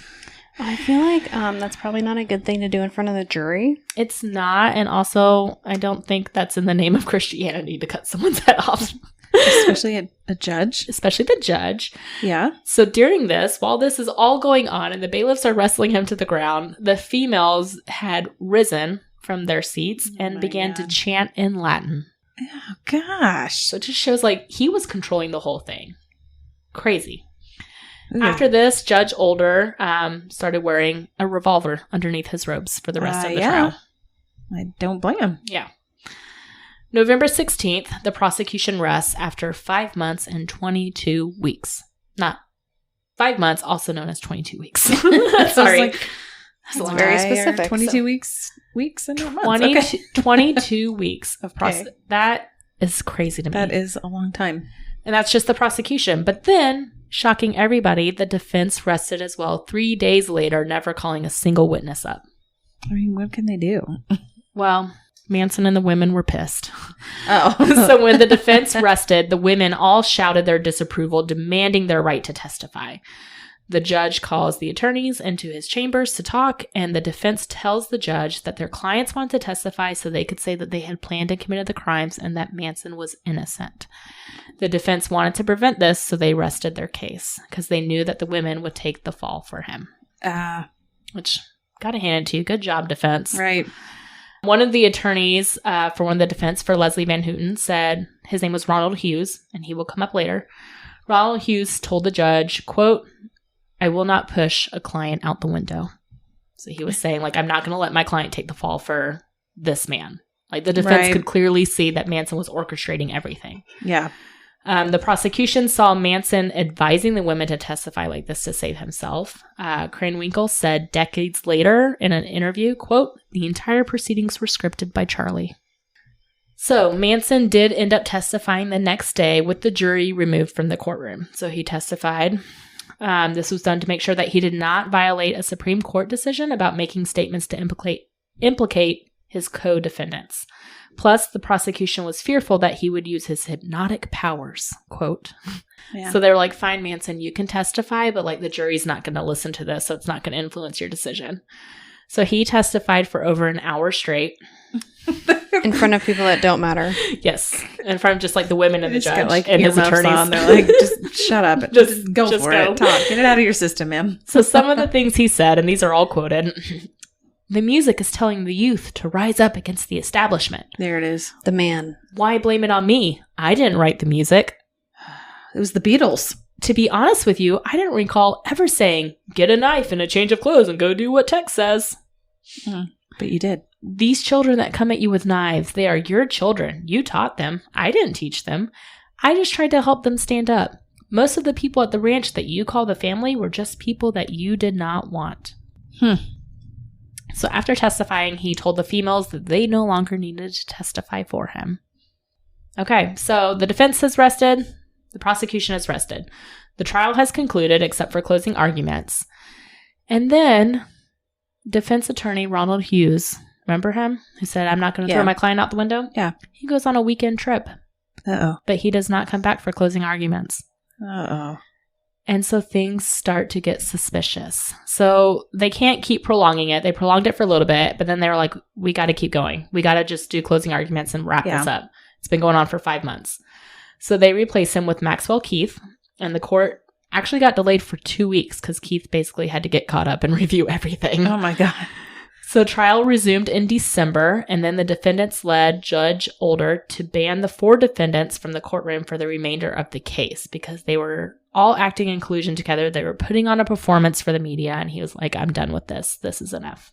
I feel like that's probably not a good thing to do in front of the jury. It's not. And also, I don't think that's in the name of Christianity to cut someone's head off. Especially a judge. Especially the judge. Yeah. So during this, while this is all going on and the bailiffs are wrestling him to the ground, the females had risen from their seats and began to chant in Latin. Oh, gosh. So it just shows like he was controlling the whole thing. Crazy. Ooh. After this, Judge Older started wearing a revolver underneath his robes for the rest of the trial. I don't blame him. Yeah. November 16th, the prosecution rests after 5 months and 22 weeks. Not 5 months, also known as 22 weeks. Sorry. That's very specific. 22 weeks and not months. 22 weeks of process. Okay. That is crazy to me. That is a long time. And that's just the prosecution. But then, shocking everybody, the defense rested as well 3 days later, never calling a single witness up. I mean, what can they do? Well, Manson and the women were pissed. Oh. So when the defense rested, the women all shouted their disapproval, demanding their right to testify. The judge calls the attorneys into his chambers to talk, and the defense tells the judge that their clients wanted to testify so they could say that they had planned and committed the crimes and that Manson was innocent. The defense wanted to prevent this, so they rested their case because they knew that the women would take the fall for him. Which, gotta hand it to you. Good job, defense. Right. One of the attorneys for one of the defense for Leslie Van Houten said, his name was Ronald Hughes, and he will come up later. Ronald Hughes told the judge, quote, "I will not push a client out the window." So he was saying, like, I'm not going to let my client take the fall for this man. Like, the defense could clearly see that Manson was orchestrating everything. Yeah. The prosecution saw Manson advising the women to testify like this to save himself. Krenwinkel said decades later in an interview, quote, "The entire proceedings were scripted by Charlie." So Manson did end up testifying the next day with the jury removed from the courtroom. So he testified. This was done to make sure that he did not violate a Supreme Court decision about making statements to implicate his co-defendants. Plus, the prosecution was fearful that he would use his hypnotic powers, quote. Yeah. So they were like, fine, Manson, you can testify, but like the jury's not going to listen to this, so it's not going to influence your decision. So he testified for over an hour straight. In front of people that don't matter. Yes. In front of just like the women and the judge got, like, and his attorneys. On. They're like, just shut up. Just go for it. Talk. Get it out of your system, man. So some of the things he said, and these are all quoted. "The music is telling the youth to rise up against the establishment." There it is. The man. "Why blame it on me? I didn't write the music." It was the Beatles. "To be honest with you, I didn't recall ever saying, 'Get a knife and a change of clothes and go do what text says.'" But you did. "These children that come at you with knives, they are your children. You taught them. I didn't teach them. I just tried to help them stand up. Most of the people at the ranch that you call the family were just people that you did not want." So after testifying, he told the females that they no longer needed to testify for him. Okay, so the defense has rested. The prosecution has rested. The trial has concluded except for closing arguments. And then defense attorney Ronald Hughes, remember him? Who said, "I'm not going to throw my client out the window"? Yeah. He goes on a weekend trip. Uh-oh. But he does not come back for closing arguments. Uh-oh. And so things start to get suspicious. So they can't keep prolonging it. They prolonged it for a little bit, but then they were like, we got to keep going. We got to just do closing arguments and wrap this up. It's been going on for 5 months. So they replace him with Maxwell Keith, and the court actually got delayed for 2 weeks because Keith basically had to get caught up and review everything. Oh my God. So trial resumed in December, and then the defendants led Judge Older to ban the 4 defendants from the courtroom for the remainder of the case because they were all acting in collusion together. They were putting on a performance for the media, and he was like, I'm done with this. This is enough.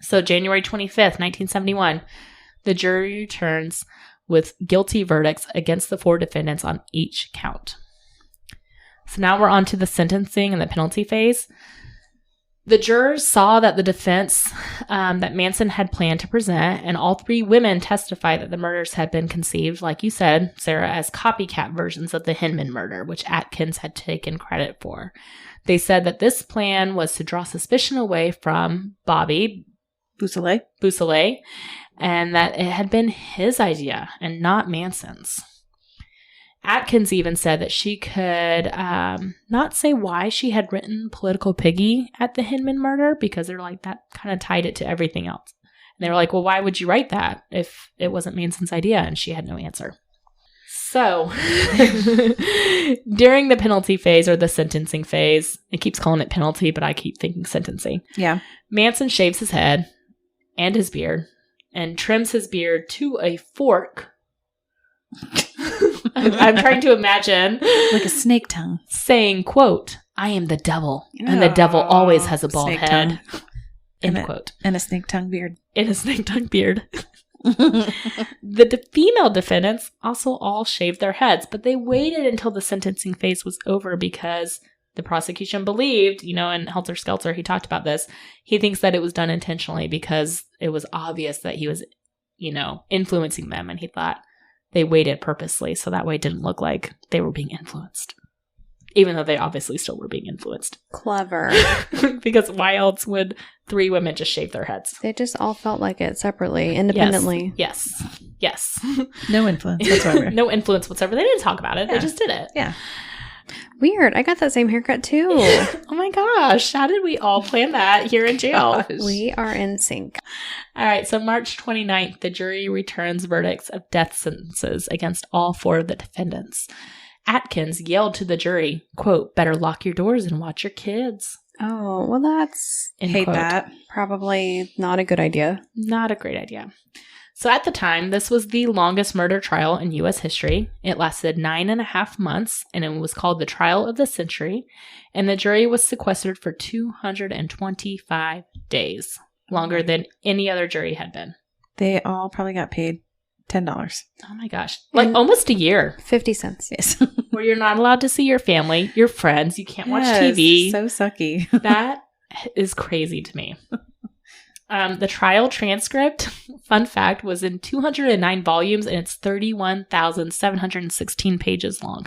So January 25th, 1971, the jury returns with guilty verdicts against the 4 defendants on each count. So now we're on to the sentencing and the penalty phase. The jurors saw that the defense that Manson had planned to present, and all 3 women testified that the murders had been conceived, like you said, Sarah, as copycat versions of the Hinman murder, which Atkins had taken credit for. They said that this plan was to draw suspicion away from Bobby Beausoleil, and that it had been his idea and not Manson's. Atkins even said that she could not say why she had written Political Piggy at the Hinman murder because they're like, that kind of tied it to everything else. And they were like, well, why would you write that if it wasn't Manson's idea? And she had no answer. So during the penalty phase or the sentencing phase, it keeps calling it penalty, but I keep thinking sentencing. Yeah. Manson shaves his head and his beard and trims his beard to a fork. I'm trying to imagine like a snake tongue saying, quote, I am the devil, and the devil always has a bald head. End quote. And a snake tongue beard. In a snake tongue beard. The female defendants also all shaved their heads, but they waited until the sentencing phase was over because the prosecution believed, and Helter Skelter, he talked about this, he thinks that it was done intentionally because it was obvious that he was, influencing them, and he thought they waited purposely so that way it didn't look like they were being influenced. Even though they obviously still were being influenced. Clever. Because why else would 3 women just shave their heads? They just all felt like it separately, independently. Yes. No influence whatsoever. No influence whatsoever. They didn't talk about it. Yeah. They just did it. Yeah. Weird. I got that same haircut too. Oh my gosh. How did we all plan that here in jail? Gosh. We are in sync. All right. So March 29th, the jury returns verdicts of death sentences against all 4 of the defendants. Atkins yelled to the jury, quote, better lock your doors and watch your kids. Oh, well, that's... Hate that. Probably not a good idea. Not a great idea. So at the time, this was the longest murder trial in U.S. history. It lasted 9.5 months, and it was called the Trial of the Century. And the jury was sequestered for 225 days, longer than any other jury had been. They all probably got paid $10. Oh my gosh. Like almost a year. 50 cents. Yes. Where you're not allowed to see your family, your friends. You can't watch TV. So sucky. That is crazy to me. The trial transcript, fun fact, was in 209 volumes and it's 31,716 pages long.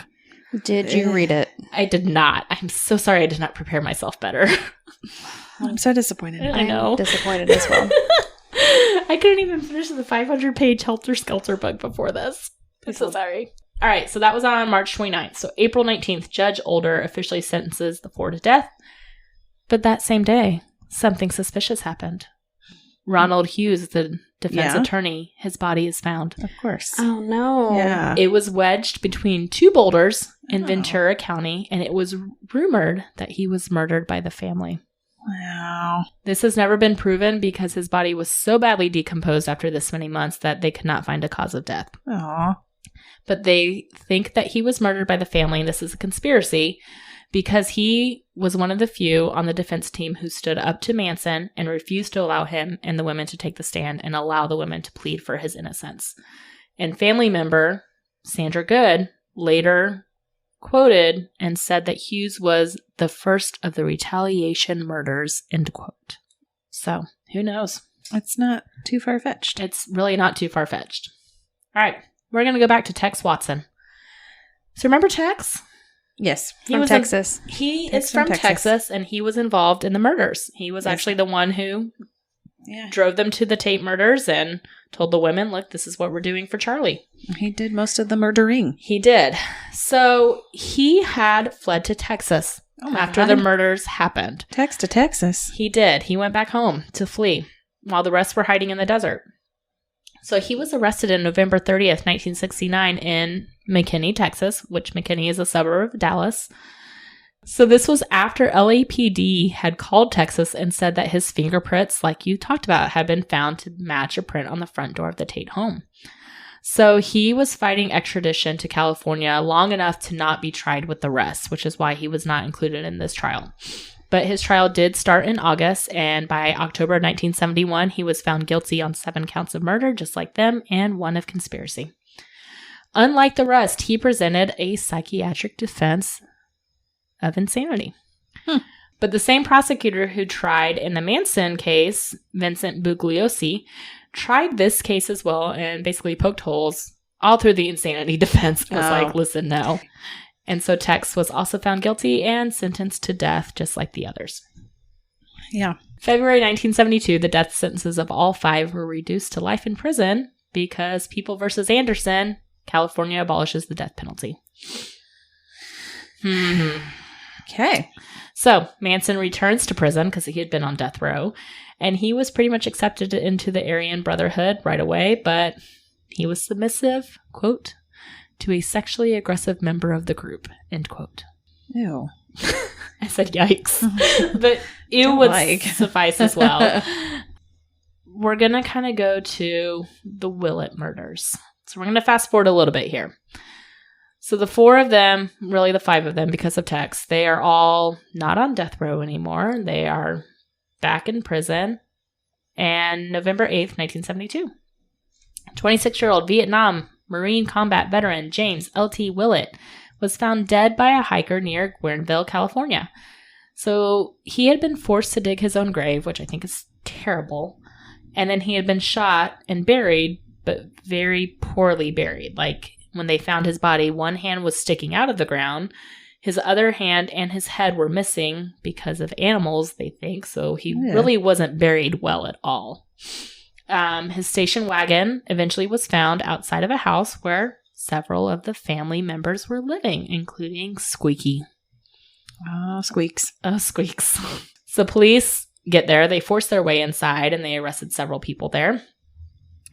Did you read it? I did not. I'm so sorry I did not prepare myself better. I'm so disappointed. I know. I'm disappointed as well. I couldn't even finish the 500-page Helter Skelter book before this. I'm so sorry. All right, so that was on March 29th. So April 19th, Judge Older officially sentences the 4 to death. But that same day, something suspicious happened. Ronald Hughes, the defense attorney, his body is found. Of course. Oh, no. Yeah. It was wedged between 2 boulders in Ventura County, and it was rumored that he was murdered by the family. Wow. This has never been proven because his body was so badly decomposed after this many months that they could not find a cause of death. Aww. But they think that he was murdered by the family, and this is a conspiracy because he was one of the few on the defense team who stood up to Manson and refused to allow him and the women to take the stand and allow the women to plead for his innocence. And family member Sandra Good later quoted and said that Hughes was the first of the retaliation murders, end quote. So, who knows? It's not too far-fetched. It's really not too far-fetched. All right, we're going to go back to Tex Watson. So remember Tex? Yes, from Texas. He is from Texas, and he was involved in the murders. He was actually the one who drove them to the Tate murders and told the women, look, this is what we're doing for Charlie. He did most of the murdering. He did. So he had fled to Texas after the murders happened. To Texas. He did. He went back home to flee while the rest were hiding in the desert. So he was arrested on November 30th, 1969 in McKinney, Texas, which McKinney is a suburb of Dallas. So this was after LAPD had called Texas and said that his fingerprints, like you talked about, had been found to match a print on the front door of the Tate home. So he was fighting extradition to California long enough to not be tried with the rest, which is why he was not included in this trial. But his trial did start in August, and by October 1971, he was found guilty on 7 counts of murder, just like them, and 1 of conspiracy. Unlike the rest, he presented a psychiatric defense of insanity. But the same prosecutor who tried in the Manson case, Vincent Bugliosi, tried this case as well and basically poked holes all through the insanity defense. Was like, listen, no. And so Tex was also found guilty and sentenced to death, just like the others. Yeah. February 1972, the death sentences of all 5 were reduced to life in prison because People versus Anderson, California abolishes the death penalty. Okay. So Manson returns to prison because he had been on death row, and he was pretty much accepted into the Aryan Brotherhood right away, but he was submissive, quote, to a sexually aggressive member of the group, end quote. Ew. I said yikes, but ew would suffice as well. We're going to kind of go to the Willett murders. So we're going to fast forward a little bit here. So the 4 of them, really the 5 of them because of Tex, they are all not on death row anymore. They are back in prison. And November 8th, 1972, 26-year-old Vietnam Marine combat veteran James L.T. Willett was found dead by a hiker near Guerneville, California. So he had been forced to dig his own grave, which I think is terrible. And then he had been shot and buried, but very poorly buried. Like, when they found his body, one hand was sticking out of the ground. His other hand and his head were missing because of animals, they think. So he really wasn't buried well at all. His station wagon eventually was found outside of a house where several of the family members were living, including Squeaky. Oh, Squeaks. Oh, Squeaks. So police get there. They force their way inside, and they arrested several people there.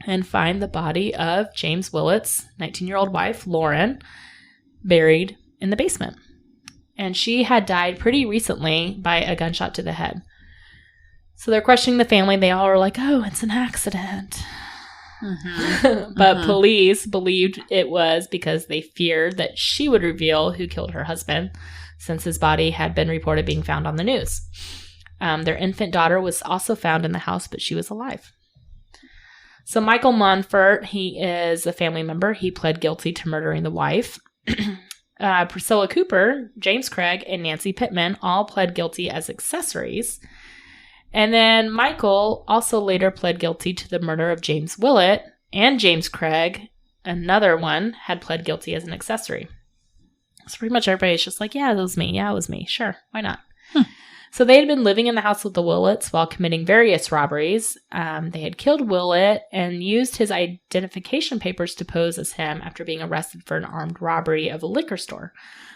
And find the body of James Willett's 19-year-old wife, Lauren, buried in the basement. And she had died pretty recently by a gunshot to the head. So they're questioning the family. They all are like, oh, it's an accident. But police believed it was because they feared that she would reveal who killed her husband, since his body had been reported being found on the news. Their infant daughter was also found in the house, but she was alive. So Michael Monfort, he is a family member. He pled guilty to murdering the wife. Priscilla Cooper, James Craig, and Nancy Pittman all pled guilty as accessories. And then Michael also later pled guilty to the murder of James Willett, and James Craig, another one, had pled guilty as an accessory. So pretty much everybody's just like, yeah, it was me. Yeah, it was me. Sure, why not? So they had been living in the house with the Willets while committing various robberies. They had killed Willett and used his identification papers to pose as him after being arrested for an armed robbery of a liquor store.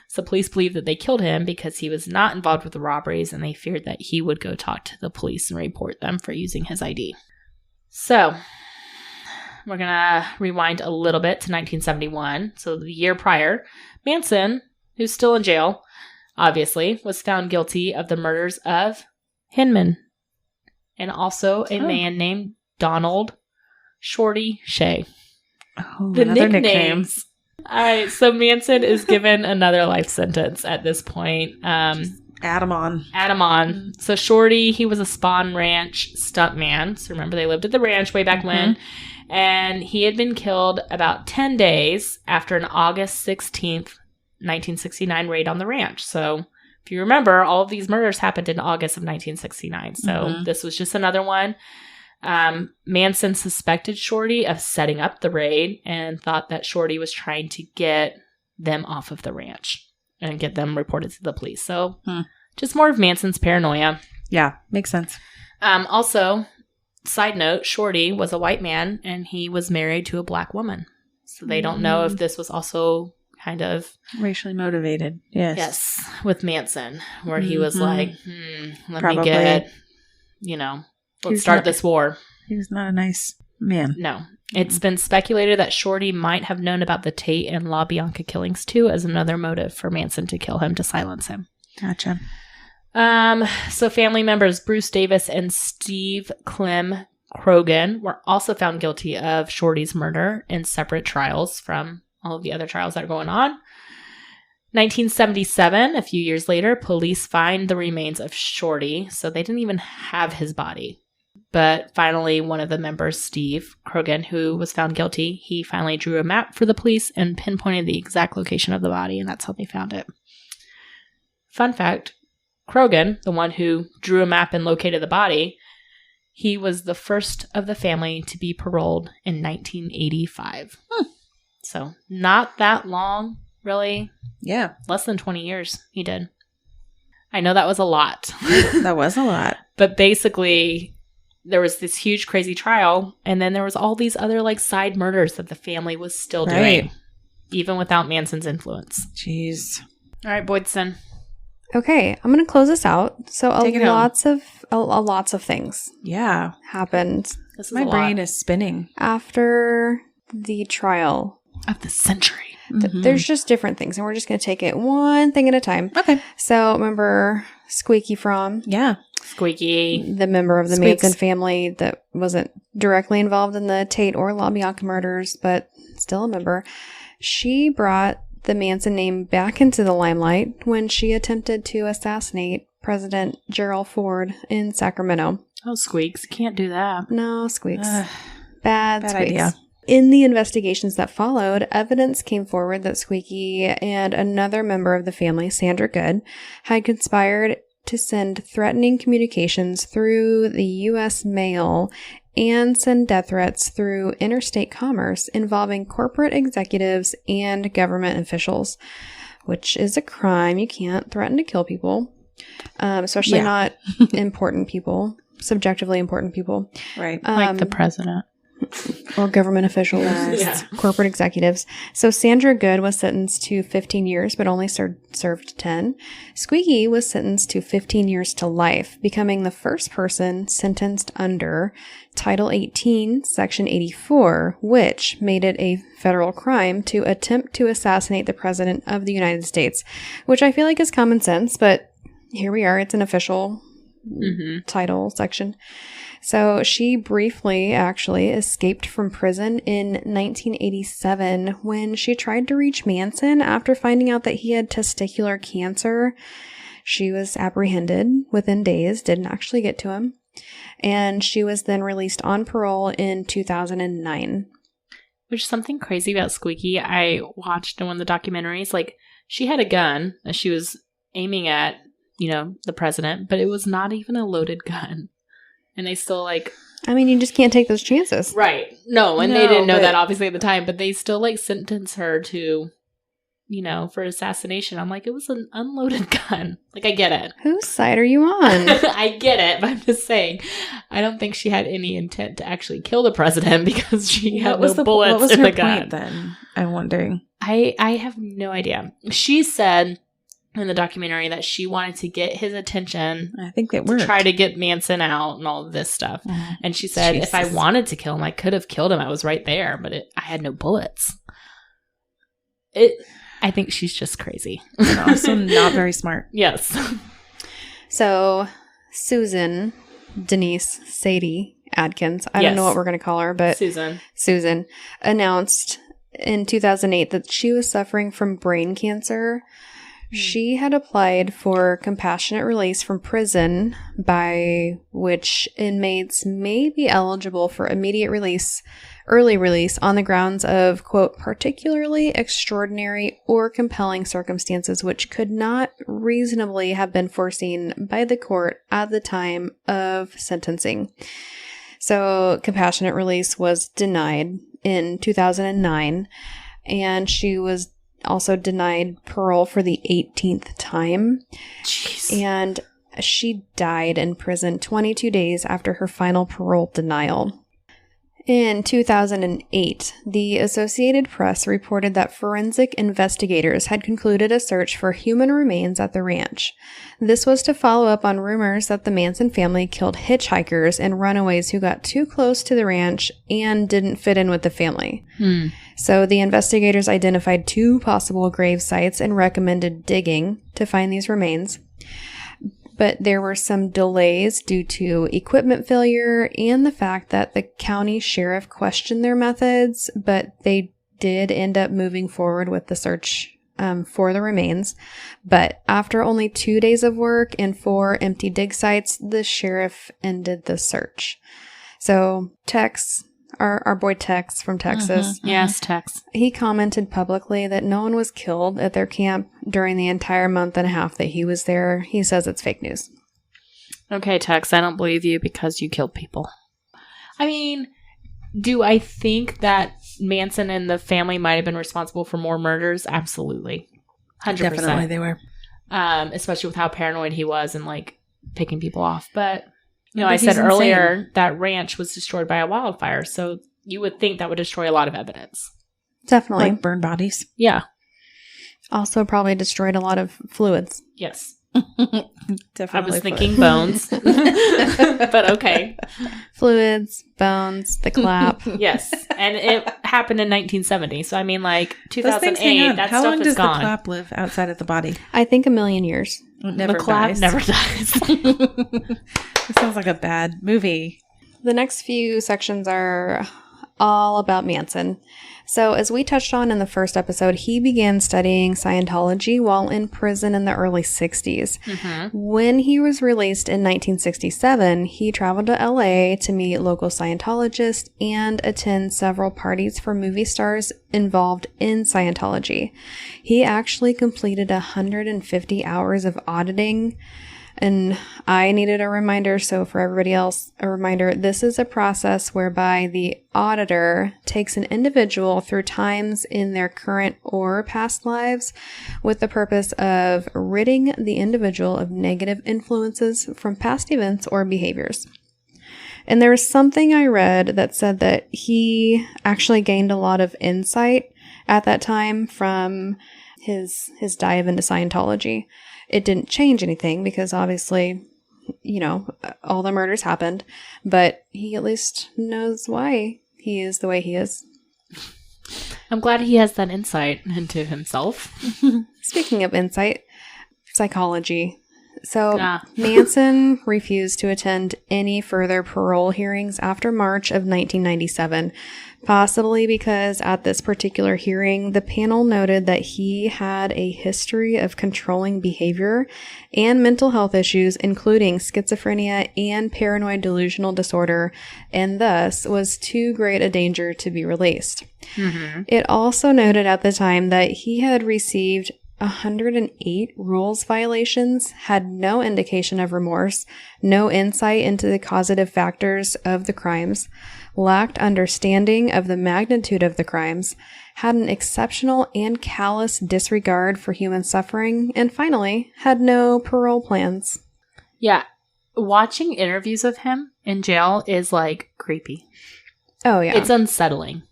So police believe that they killed him because he was not involved with the robberies, and they feared that he would go talk to the police and report them for using his ID. So we're going to rewind a little bit to 1971. So the year prior, Manson, who's still in jail, obviously, was found guilty of the murders of Hinman and also a man named Donald Shorty Shea. Oh, the nicknames. All right, so Manson is given another life sentence at this point. Add him on. So Shorty, he was a Spawn Ranch stuntman. So remember, they lived at the ranch way back when. And he had been killed about 10 days after an August 16th, 1969 raid on the ranch. So if you remember, all of these murders happened in August of 1969. So this was just another one. Manson suspected Shorty of setting up the raid and thought that Shorty was trying to get them off of the ranch and get them reported to the police. So just more of Manson's paranoia. Yeah, makes sense. Also, side note, Shorty was a white man and he was married to a black woman. So they don't know if this was also kind of racially motivated. Yes. Yes. With Manson, where he was like, let Probably. me get, let's start this war. He was not a nice man. No. It's been speculated that Shorty might have known about the Tate and LaBianca killings too, as another motive for Manson to kill him, to silence him. Gotcha. So family members Bruce Davis and Steve Clem Krogan were also found guilty of Shorty's murder in separate trials from all of the other trials that are going on. 1977, a few years later, police find the remains of Shorty, so they didn't even have his body. But finally, one of the members, Steve Krogan, who was found guilty, he finally drew a map for the police and pinpointed the exact location of the body, and that's how they found it. Fun fact, Krogan, the one who drew a map and located the body, he was the first of the family to be paroled in 1985. So not that long, really. Yeah. Less than 20 years he did. I know that was a lot. That was a lot. But basically, there was this huge, crazy trial, and then there was all these other side murders that the family was still doing, even without Manson's influence. Jeez. All right, Boydson. Okay, I'm going to close this out. So lots of things happened. My brain is spinning. After the trial. Of the century. There's just different things, and we're just going to take it one thing at a time. Okay. So remember Squeaky Fromm? Yeah. Squeaky. The member of the Manson family that wasn't directly involved in the Tate or LaBianca murders, but still a member. She brought the Manson name back into the limelight when she attempted to assassinate President Gerald Ford in Sacramento. Oh, Squeaks. Can't do that. No, Squeaks. Bad Squeaks. Idea. In the investigations that followed, evidence came forward that Squeaky and another member of the family, Sandra Good, had conspired to send threatening communications through the U.S. mail and send death threats through interstate commerce involving corporate executives and government officials, which is a crime. You can't threaten to kill people, especially not important people, subjectively important people. Right. Like the president. Or government officials, corporate executives. So Sandra Good was sentenced to 15 years, but only served 10. Squeaky was sentenced to 15 years to life, becoming the first person sentenced under Title 18, Section 84, which made it a federal crime to attempt to assassinate the President of the United States, which I feel like is common sense, but here we are. It's an official title section. So she briefly actually escaped from prison in 1987 when she tried to reach Manson after finding out that he had testicular cancer. She was apprehended within days, didn't actually get to him, and she was then released on parole in 2009. Which is something crazy about Squeaky. I watched in one of the documentaries, she had a gun that she was aiming at, the president, but it was not even a loaded gun. And they still you just can't take those chances. Right. No, and they didn't know that obviously at the time, but they still sentence her to, for assassination. I'm like, it was an unloaded gun. I get it. Whose side are you on? I get it, but I'm just saying, I don't think she had any intent to actually kill the president because she had no bullets in the gun. Point then? I'm wondering. I have no idea. She said in the documentary that she wanted to get his attention. I think that worked. To try to get Manson out and all of this stuff. And she said, if I wanted to kill him, I could have killed him. I was right there, but I had no bullets. I think she's just crazy. And also not very smart. Yes. So Susan, Denise, Sadie Adkins, I don't know what we're going to call her, but Susan announced in 2008 that she was suffering from brain cancer. She had applied for compassionate release from prison, by which inmates may be eligible for immediate release, early release, on the grounds of, quote, particularly extraordinary or compelling circumstances which could not reasonably have been foreseen by the court at the time of sentencing. So compassionate release was denied in 2009, and she was also denied parole for the 18th time. Jeez. And she died in prison 22 days after her final parole denial. In 2008, the Associated Press reported that forensic investigators had concluded a search for human remains at the ranch. This was to follow up on rumors that the Manson family killed hitchhikers and runaways who got too close to the ranch and didn't fit in with the family. So the investigators identified 2 possible grave sites and recommended digging to find these remains. But there were some delays due to equipment failure and the fact that the county sheriff questioned their methods, but they did end up moving forward with the search for the remains. But after only 2 days of work and 4 empty dig sites, the sheriff ended the search. So Tex, our boy Tex from Texas. Yes, Tex. He commented publicly that no one was killed at their camp during the entire month and a half that he was there. He says it's fake news. Okay, Tex, I don't believe you because you killed people. I mean, do I think that Manson and the family might have been responsible for more murders? Absolutely. 100%. Definitely they were. Especially with how paranoid he was and like picking people off. But But I said he's earlier insane. that ranch was destroyed by a wildfire, so you would think that would destroy a lot of evidence. Definitely. Like burned bodies. Yeah. Also probably destroyed a lot of fluids. Yes. Definitely. I was thinking bones. But okay. Fluids, bones, the clap. Yes. And it happened in 1970. So I mean like Those things hang 2008, on. that How stuff long is does gone. the clap live outside of the body? I think 1,000,000 years. It never the clap dies. never dies. It sounds like a bad movie. The next few sections are all about Manson. So, as we touched on in the first episode, he began studying Scientology while in prison in the early 60s. When he was released in 1967, he traveled to LA to meet local Scientologists and attend several parties for movie stars involved in Scientology. He actually completed 150 hours of auditing. And I needed a reminder, so for everybody else, a reminder, this is a process whereby the auditor takes an individual through times in their current or past lives with the purpose of ridding the individual of negative influences from past events or behaviors. And there was something I read that said that he actually gained a lot of insight at that time from his dive into Scientology. It didn't change anything because obviously, you know, all the murders happened, but he at least knows why he is the way he is. I'm glad he has that insight into himself. Speaking of insight, psychology. So Manson refused to attend any further parole hearings after March of 1997, possibly because at this particular hearing, the panel noted that he had a history of controlling behavior and mental health issues, including schizophrenia and paranoid delusional disorder, and thus was too great a danger to be released. It also noted at the time that he had received 108 rules violations, had no indication of remorse, no insight into the causative factors of the crimes, lacked understanding of the magnitude of the crimes, had an exceptional and callous disregard for human suffering, and finally, had no parole plans. Yeah. Watching interviews of him in jail is like creepy. Oh, yeah. It's unsettling.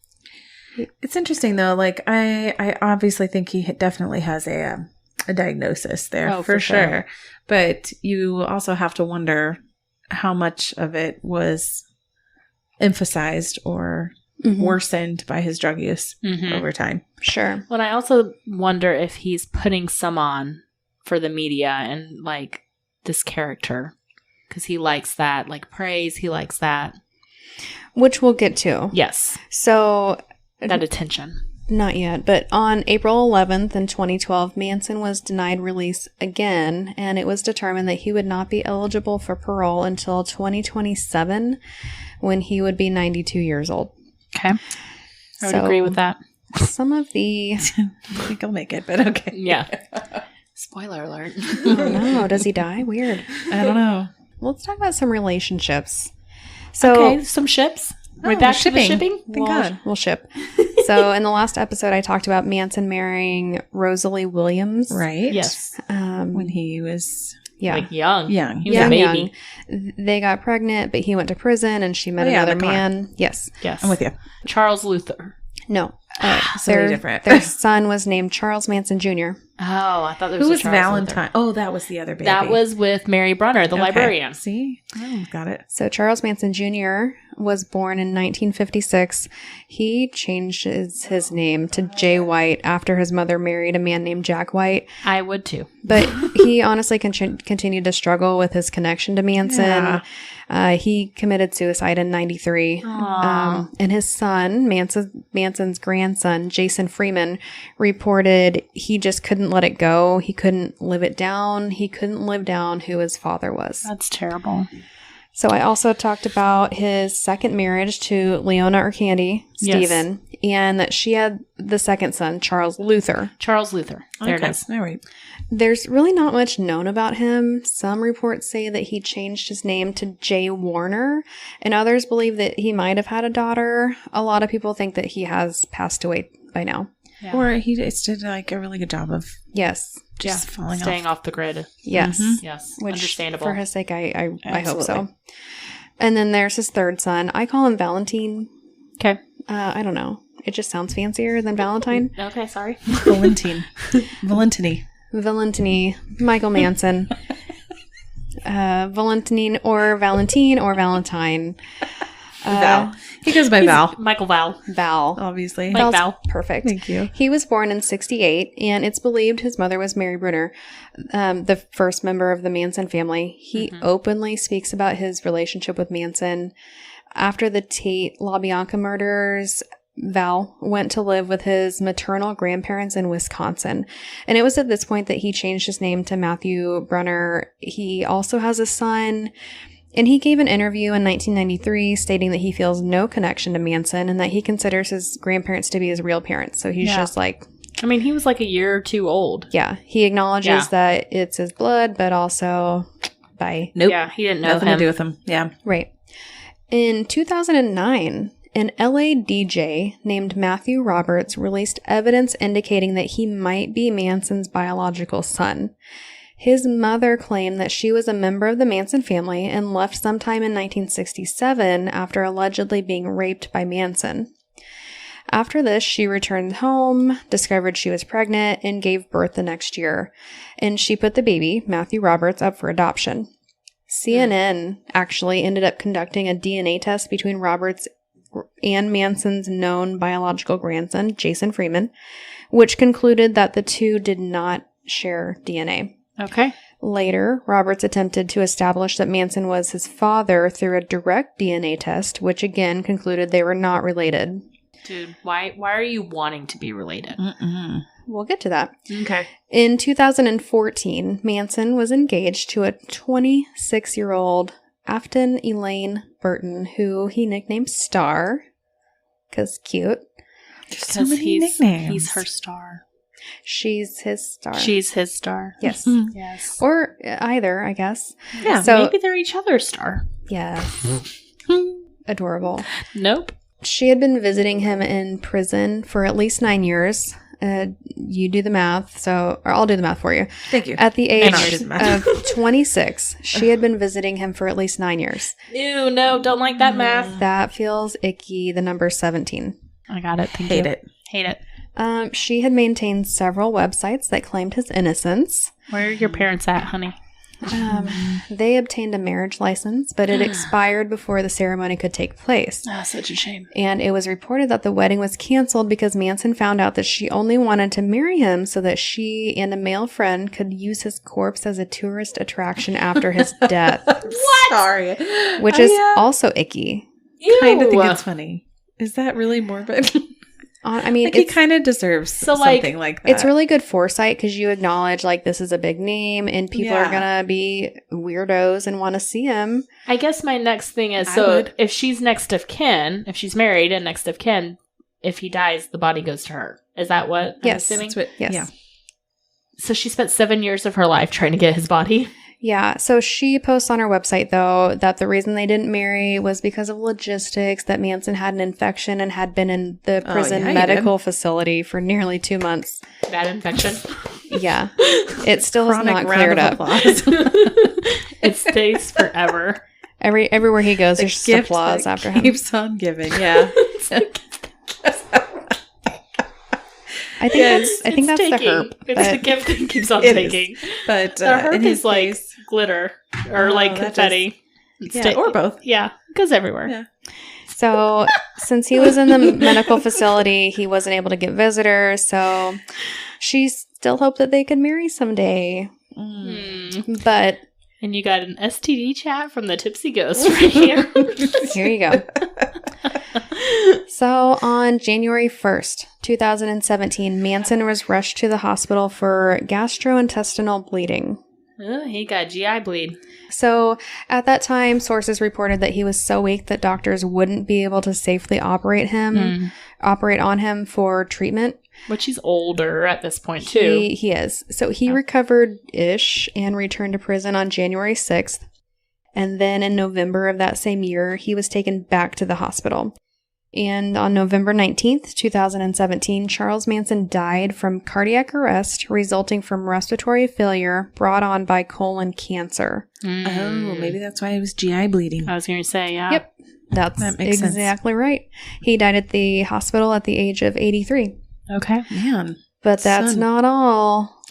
It's interesting though. Like I obviously think he definitely has a diagnosis there for sure. But you also have to wonder how much of it was emphasized or worsened by his drug use over time. Sure. Well, I also wonder if he's putting some on for the media and like this character because he likes that, like praise. He likes that, Which we'll get to. Yes. So that attention. Not yet, but on April 11th in 2012, Manson was denied release again, and it was determined that he would not be eligible for parole until 2027, when he would be 92 years old. Okay. I would agree with that. Some of the... I think I'll make it, but okay. Yeah. Spoiler alert. Oh no, does he die? Weird. I don't know. Let's talk about some relationships. So, okay, some ships. Right back to the shipping? Thank God. We'll ship. So in the last episode, I talked about Manson marrying Rosalie Williams. Right. Yes. When he was Yeah. Like young. Young. He was a baby. Young. They got pregnant, but he went to prison and she met another man. Yes. Yes. I'm with you. Charles Luther. No. So different. Their son was named Charles Manson Jr. Oh, I thought there was Who a was Charles Valentine? Luther. Oh, that was the other baby. That was with Mary Brunner, the librarian. See? Oh, got it. So Charles Manson Jr. was born in 1956. He changed his name to Jay White after his mother married a man named Jack White. I would too. But he honestly continued to struggle with his connection to Manson. Yeah. He committed suicide in 93. And his son, Manson's grandson, Jason Freeman, reported he just couldn't let it go. He couldn't live it down. He couldn't live down who his father was. That's terrible. So I also talked about his second marriage to Leona or Candy Stephen, and that she had the second son, Charles Luther. Charles Luther. There it is. All right. There's really not much known about him. Some reports say that he changed his name to Jay Warner, and others believe that he might have had a daughter. A lot of people think that he has passed away by now. Yeah. Or he just did like a really good job of just staying off the grid. Yes. Mm-hmm. Yes. Which, understandable. For his sake, I hope so. And then there's his third son. I call him Valentine. Okay. I don't know. It just sounds fancier than Valentine. Okay, sorry. Valentine. Valentini. Michael Manson. Valentine or Valentine. Val. He goes by Val. Michael Val. Val. Obviously. Val's Val. Perfect. Thank you. He was born in 1968, and it's believed his mother was Mary Brunner, the first member of the Manson family. He openly speaks about his relationship with Manson. After the Tate LaBianca murders, Val went to live with his maternal grandparents in Wisconsin. And it was at this point that he changed his name to Matthew Brunner. He also has a son. And he gave an interview in 1993 stating that he feels no connection to Manson and that he considers his grandparents to be his real parents. So he's just like... I mean, he was like a year or two old. Yeah. He acknowledges that it's his blood, but also... Bye. Nope. Yeah, he didn't know Nothing to do with him. Yeah. Right. In 2009, an LA DJ named Matthew Roberts released evidence indicating that he might be Manson's biological son. His mother claimed that she was a member of the Manson family and left sometime in 1967 after allegedly being raped by Manson. After this, she returned home, discovered she was pregnant, and gave birth the next year. And she put the baby, Matthew Roberts, up for adoption. CNN actually ended up conducting a DNA test between Roberts and Manson's known biological grandson, Jason Freeman, which concluded that the two did not share DNA. Okay. Later, Roberts attempted to establish that Manson was his father through a direct DNA test, which again concluded they were not related. Dude, why are you wanting to be related? We'll get to that. Okay. In 2014, Manson was engaged to a 26-year-old Afton Elaine Burton, who he nicknamed Star, because cute. So many nicknames. He's her star. She's his star. She's his star. Yes. Yes. Or either, I guess. Yeah, so, maybe they're each other's star. Yes. Adorable. Nope. She had been visiting him in prison for at least 9 years. You do the math, or I'll do the math for you. Thank you. At the age of 26, she had been visiting him for at least 9 years. Ew, no, don't like that math. That feels icky. The number 17. I got it. Thank you. Hate it. She had maintained several websites that claimed his innocence. Where are your parents at, honey? They obtained a marriage license, but it expired before the ceremony could take place. Oh, such a shame. And it was reported that the wedding was canceled because Manson found out that she only wanted to marry him so that she and a male friend could use his corpse as a tourist attraction after his death. What? Sorry. Which is also icky. I kind of think it's funny. Is that really morbid? I mean, like he kind of deserves something like that. It's really good foresight because you acknowledge like this is a big name and people are gonna be weirdos and want to see him. I guess my next thing is if she's next of kin, if she's married and next of kin, if he dies, the body goes to her. Is that what I'm assuming? Yes. Yeah. So she spent 7 years of her life trying to get his body. Yeah, so she posts on her website, though, that the reason they didn't marry was because of logistics, that Manson had an infection and had been in the prison medical facility for nearly 2 months. Bad infection? Yeah. It still has not cleared up. It stays forever. Everywhere he goes, there's just applause after him. Keeps on giving, yeah. I think that's the herp. It's the gift that keeps on taking. But the herp is like glitter or like confetti. Or both. Yeah, it goes everywhere. Yeah. So since he was in the medical facility, he wasn't able to get visitors. So she still hoped that they could marry someday. But... And you got an STD chat from the Tipsy Ghost right here. Here you go. So on January 1st, 2017, Manson was rushed to the hospital for gastrointestinal bleeding. Oh, he got GI bleed. So at that time, sources reported that he was so weak that doctors wouldn't be able to safely operate on him for treatment. Which he's older at this point, too. He is. So he recovered-ish and returned to prison on January 6th. And then in November of that same year, he was taken back to the hospital. And on November 19th, 2017, Charles Manson died from cardiac arrest resulting from respiratory failure brought on by colon cancer. Oh, maybe that's why it was GI bleeding. I was going to say, yeah. Yep. That makes exactly right. He died at the hospital at the age of 83. Okay. Man. But that's not all.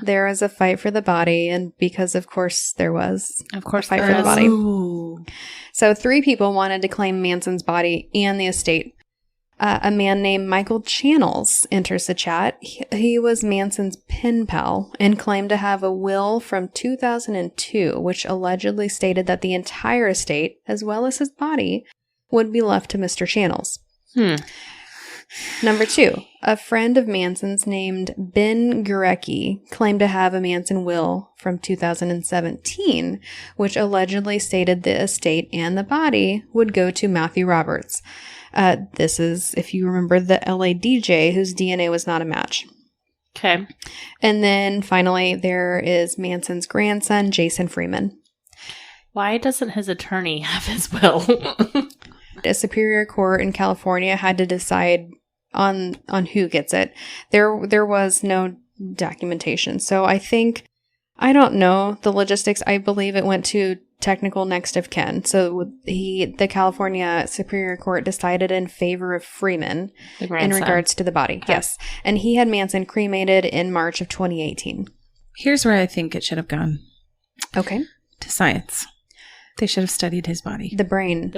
There was a fight for the body, and because, of course, there was a fight for the body. Ooh. So 3 people wanted to claim Manson's body and the estate. A man named Michael Channels enters the chat. He was Manson's pen pal and claimed to have a will from 2002, which allegedly stated that the entire estate, as well as his body, would be left to Mr. Channels. Number 2, a friend of Manson's named Ben Gurecki claimed to have a Manson will from 2017, which allegedly stated the estate and the body would go to Matthew Roberts. This is, if you remember, the LA DJ whose DNA was not a match. Okay. And then finally, there is Manson's grandson, Jason Freeman. Why doesn't his attorney have his will? A superior court in California had to decide on who gets it. There was no documentation. So I don't know the logistics. I believe it went to technical next of kin. So the California Superior Court decided in favor of Freeman in regards to the body. Okay. Yes. And he had Manson cremated in March of 2018. Here's where I think it should have gone. Okay. To science. They should have studied his body. The brain.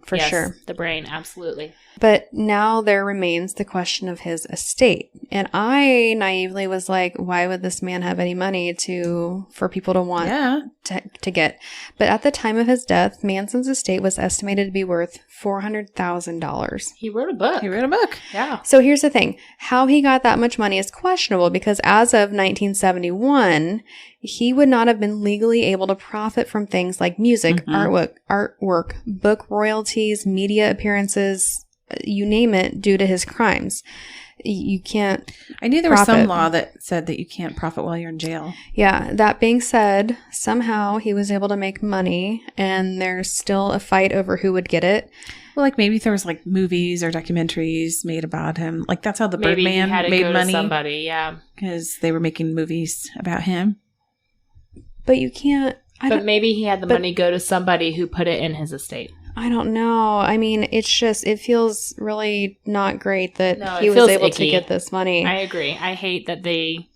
For sure. The brain, absolutely. But now there remains the question of his estate. And I naively was like, why would this man have any money for people to want to get? But at the time of his death, Manson's estate was estimated to be worth $400,000. He wrote a book. Yeah. So here's the thing. How he got that much money is questionable because as of 1971, he would not have been legally able to profit from things like music, artwork, book royalties, media appearances, you name it, due to his crimes. You can't. I knew there was some law that said that you can't profit while you're in jail. Yeah. That being said, somehow he was able to make money, and there's still a fight over who would get it. Well, like maybe there was like movies or documentaries made about him. Like that's how the Birdman made money. Somebody, yeah, because they were making movies about him. But you can't. But maybe he had the money go to somebody who put it in his estate. I don't know. I mean, it feels really not great that he was able to get this money. I agree. I hate that they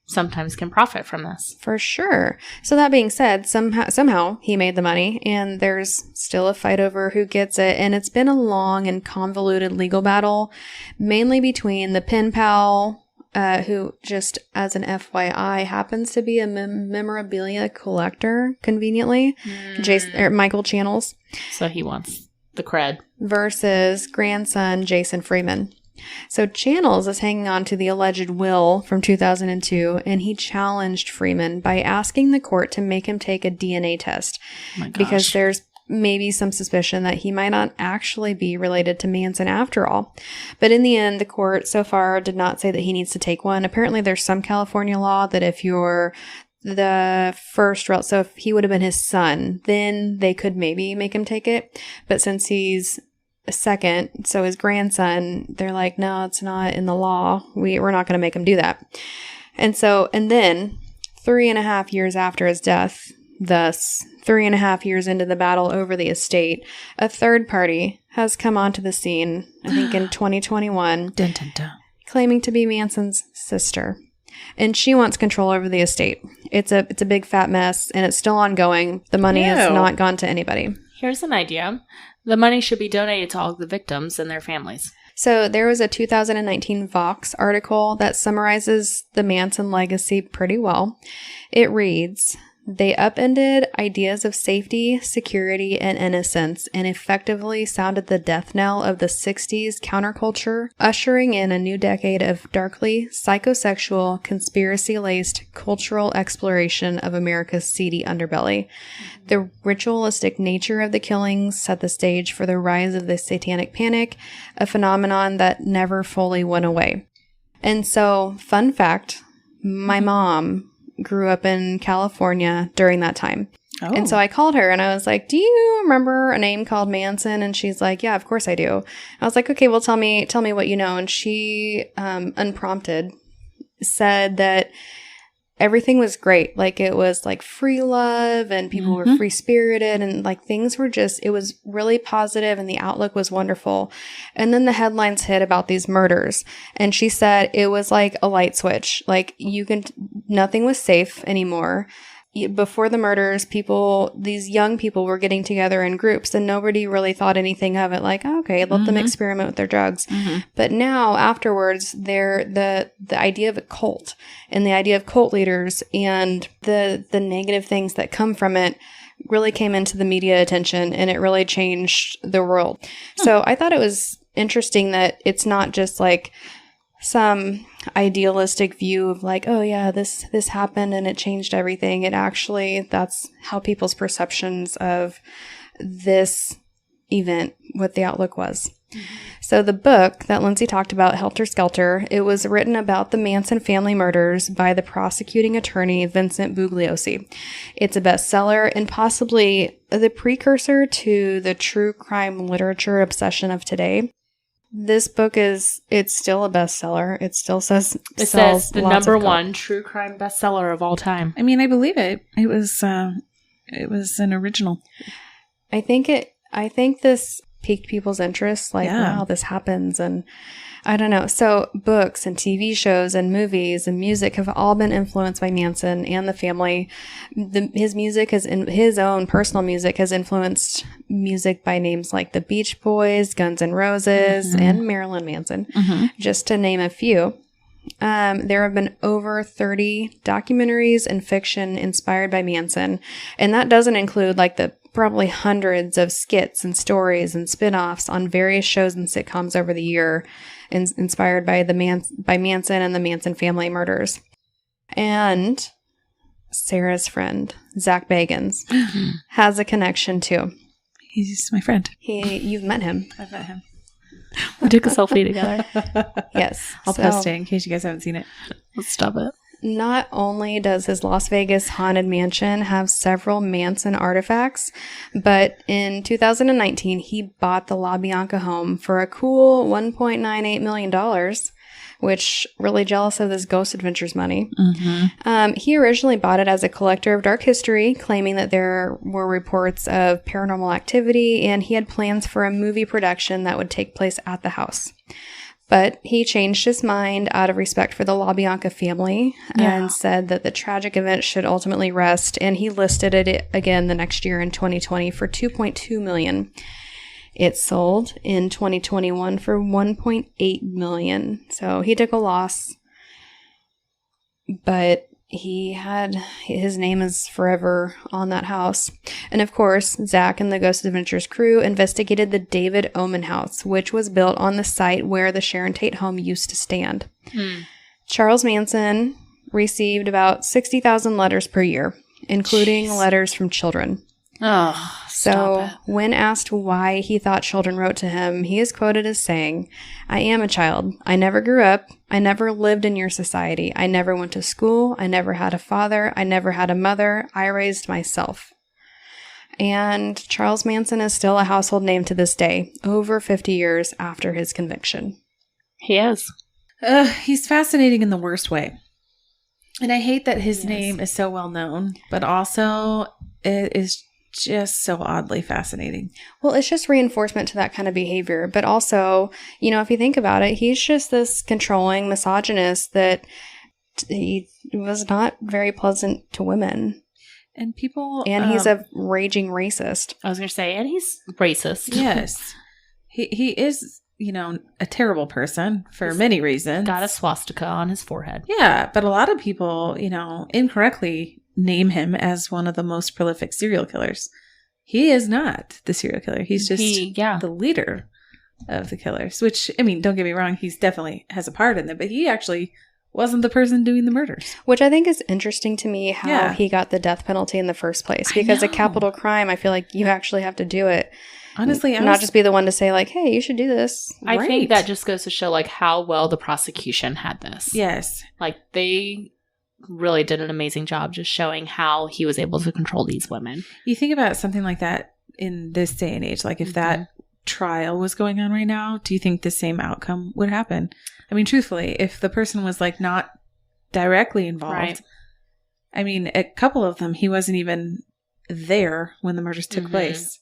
sometimes can profit from this. For sure. So that being said, somehow he made the money, and there's still a fight over who gets it. And it's been a long and convoluted legal battle, mainly between the pen pal, who, just as an FYI, happens to be a memorabilia collector, conveniently, Michael Channels. So he wants the cred. Versus grandson, Jason Freeman. So Channels is hanging on to the alleged will from 2002, and he challenged Freeman by asking the court to make him take a DNA test. Oh my gosh. Because there's maybe some suspicion that he might not actually be related to Manson after all. But in the end, the court so far did not say that he needs to take one. Apparently, there's some California law that if your the first route. So if he would have been his son, then they could maybe make him take it. But since he's a second, so his grandson, they're like, no, it's not in the law. We're not going to make him do that. And then 3.5 years after his death, thus 3.5 years into the battle over the estate, a third party has come onto the scene, I think in 2021, dun, dun, dun. claiming to be Manson's sister. And she wants control over the estate. It's a big fat mess, and it's still ongoing. The money has not gone to anybody. Here's an idea. The money should be donated to all the victims and their families. So there was a 2019 Vox article that summarizes the Manson legacy pretty well. It reads, "They upended ideas of safety, security, and innocence and effectively sounded the death knell of the 60s counterculture, ushering in a new decade of darkly psychosexual, conspiracy-laced cultural exploration of America's seedy underbelly. The ritualistic nature of the killings set the stage for the rise of the satanic panic, a phenomenon that never fully went away." And so, fun fact, my mom grew up in California during that time. Oh. And so I called her and I was like, do you remember a name called Manson? And she's like, yeah, of course I do. I was like, okay, well, tell me what you know. And she, unprompted, said that everything was great. Like, it was like free love and people were free spirited and like things were just, it was really positive and the outlook was wonderful. And then the headlines hit about these murders. And she said it was like a light switch. Like, nothing was safe anymore. Before the murders, these young people were getting together in groups and nobody really thought anything of it. Like, oh, okay, let them experiment with their drugs. But now afterwards, the idea of a cult and the idea of cult leaders and the negative things that come from it really came into the media attention and it really changed the world. So I thought it was interesting that it's not just like some idealistic view of like, oh yeah, this happened and it changed everything. It actually, that's how people's perceptions of this event, what the outlook was. So the book that Lindsay talked about, Helter Skelter, it was written about the Manson family murders by the prosecuting attorney Vincent Bugliosi. It's a bestseller and possibly the precursor to the true crime literature obsession of today. This book it's still a bestseller. It still says the number one true crime bestseller of all time. I mean, I believe it. It was an original. I think this piqued people's interest. Like, wow, this happens, and I don't know. So books and TV shows and movies and music have all been influenced by Manson and the family. His own personal music has influenced music by names like the Beach Boys, Guns N' Roses, and Marilyn Manson, just to name a few. There have been over 30 documentaries and fiction inspired by Manson, and that doesn't include like the probably hundreds of skits and stories and spin-offs on various shows and sitcoms over the year inspired by Manson and the Manson family murders. And Sarah's friend, Zach Bagans, has a connection too. He's my friend. You've met him. I've met him. We took a selfie together. Yes. I'll post it in case you guys haven't seen it. Let's stop it. Not only does his Las Vegas haunted mansion have several Manson artifacts, but in 2019, he bought the La Bianca home for a cool $1.98 million, which really jealous of this Ghost Adventures money. He originally bought it as a collector of dark history, claiming that there were reports of paranormal activity, and he had plans for a movie production that would take place at the house. But he changed his mind out of respect for the La Bianca family and said that the tragic event should ultimately rest. And he listed it again the next year in 2020 for $2.2 million. It sold in 2021 for $1.8 million. So he took a loss, but his name is forever on that house. And of course, Zach and the Ghost Adventures crew investigated the David Oman house, which was built on the site where the Sharon Tate home used to stand. Charles Manson received about 60,000 letters per year, including letters from children. Oh, so when asked why he thought children wrote to him, he is quoted as saying, "I am a child. I never grew up. I never lived in your society. I never went to school. I never had a father. I never had a mother. I raised myself." And Charles Manson is still a household name to this day, over 50 years after his conviction. He is. He's fascinating in the worst way. And I hate that his name is so well known, but also it is just so oddly fascinating. Well, it's just reinforcement to that kind of behavior. But also, you know, if you think about it, he's just this controlling misogynist that he was not very pleasant to women. And people... And he's a raging racist. I was going to say, and he's racist. Yes. He is, you know, a terrible person for many reasons. Got a swastika on his forehead. Yeah, but a lot of people, you know, incorrectly name him as one of the most prolific serial killers. He is not the serial killer. He's just the leader of the killers, which, I mean, don't get me wrong, he's definitely has a part in it, but he actually wasn't the person doing the murders. Which I think is interesting to me how he got the death penalty in the first place. Because a capital crime, I feel like you actually have to do it. Honestly, not just be the one to say like, hey, you should do this. I think that just goes to show like how well the prosecution had this. Yes. Like they really did an amazing job just showing how he was able to control these women. You think about something like that in this day and age, like if that trial was going on right now, do you think the same outcome would happen? I mean, truthfully, if the person was like not directly involved, I mean, a couple of them, he wasn't even there when the murders took place.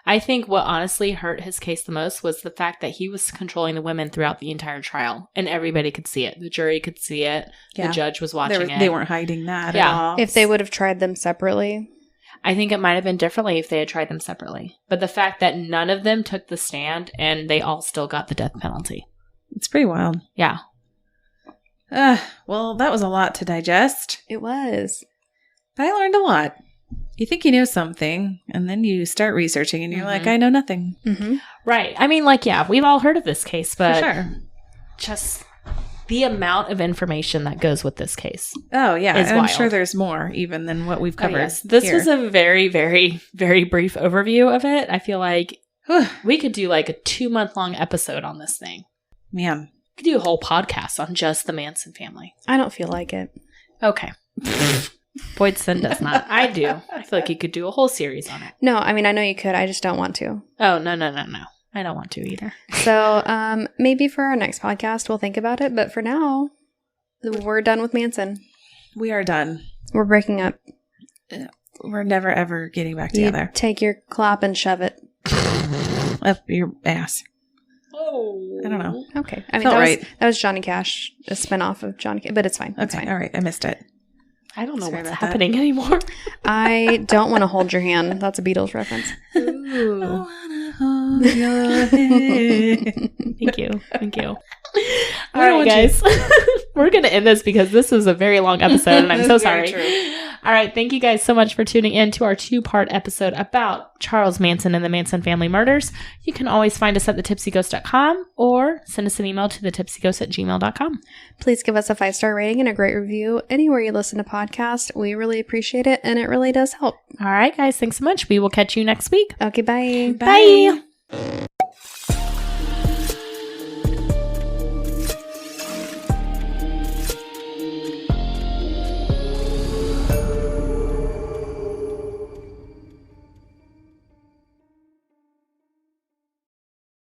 I think what honestly hurt his case the most was the fact that he was controlling the women throughout the entire trial, and everybody could see it. The jury could see it. Yeah. The judge was watching it. They weren't hiding that at all. If they would have tried them separately. I think it might have been differently if they had tried them separately. But the fact that none of them took the stand and they all still got the death penalty. It's pretty wild. Yeah. Well, that was a lot to digest. It was. But I learned a lot. You think you know something, and then you start researching, and you're like, I know nothing. Right. I mean, like, yeah, we've all heard of this case, but for sure. Just the amount of information that goes with this case. Oh, yeah. And I'm wild. sure there's more even than what we've covered. Yes. This was a very, very, very brief overview of it. I feel like we could do like a 2-month-long episode on this thing. Man. We could do a whole podcast on just the Manson family. I don't feel like it. Okay. Boydson does not. I do. I feel like you could do a whole series on it. No, I mean, I know you could. I just don't want to. Oh, no. I don't want to either. So maybe for our next podcast, we'll think about it. But for now, we're done with Manson. We are done. We're breaking up. We're never, ever getting back together. Take your clap and shove it. Up your ass. Oh. I don't know. Okay. I mean, that was Johnny Cash, a spinoff of Johnny Cash. But it's fine. It's fine. All right. I missed it. I don't know what's happening anymore. I don't want to hold your hand. That's a Beatles reference. Ooh. I wanna hold your hand. Thank you. All right, guys. We're going to end this because this is a very long episode, and I'm so sorry. All right. Thank you guys so much for tuning in to our 2-part episode about Charles Manson and the Manson family murders. You can always find us at thetipsyghost.com or send us an email to thetipsyghost@gmail.com. Please give us a 5-star rating and a great review anywhere you listen to podcasts. We really appreciate it, and it really does help. All right, guys. Thanks so much. We will catch you next week. Okay, bye. Bye.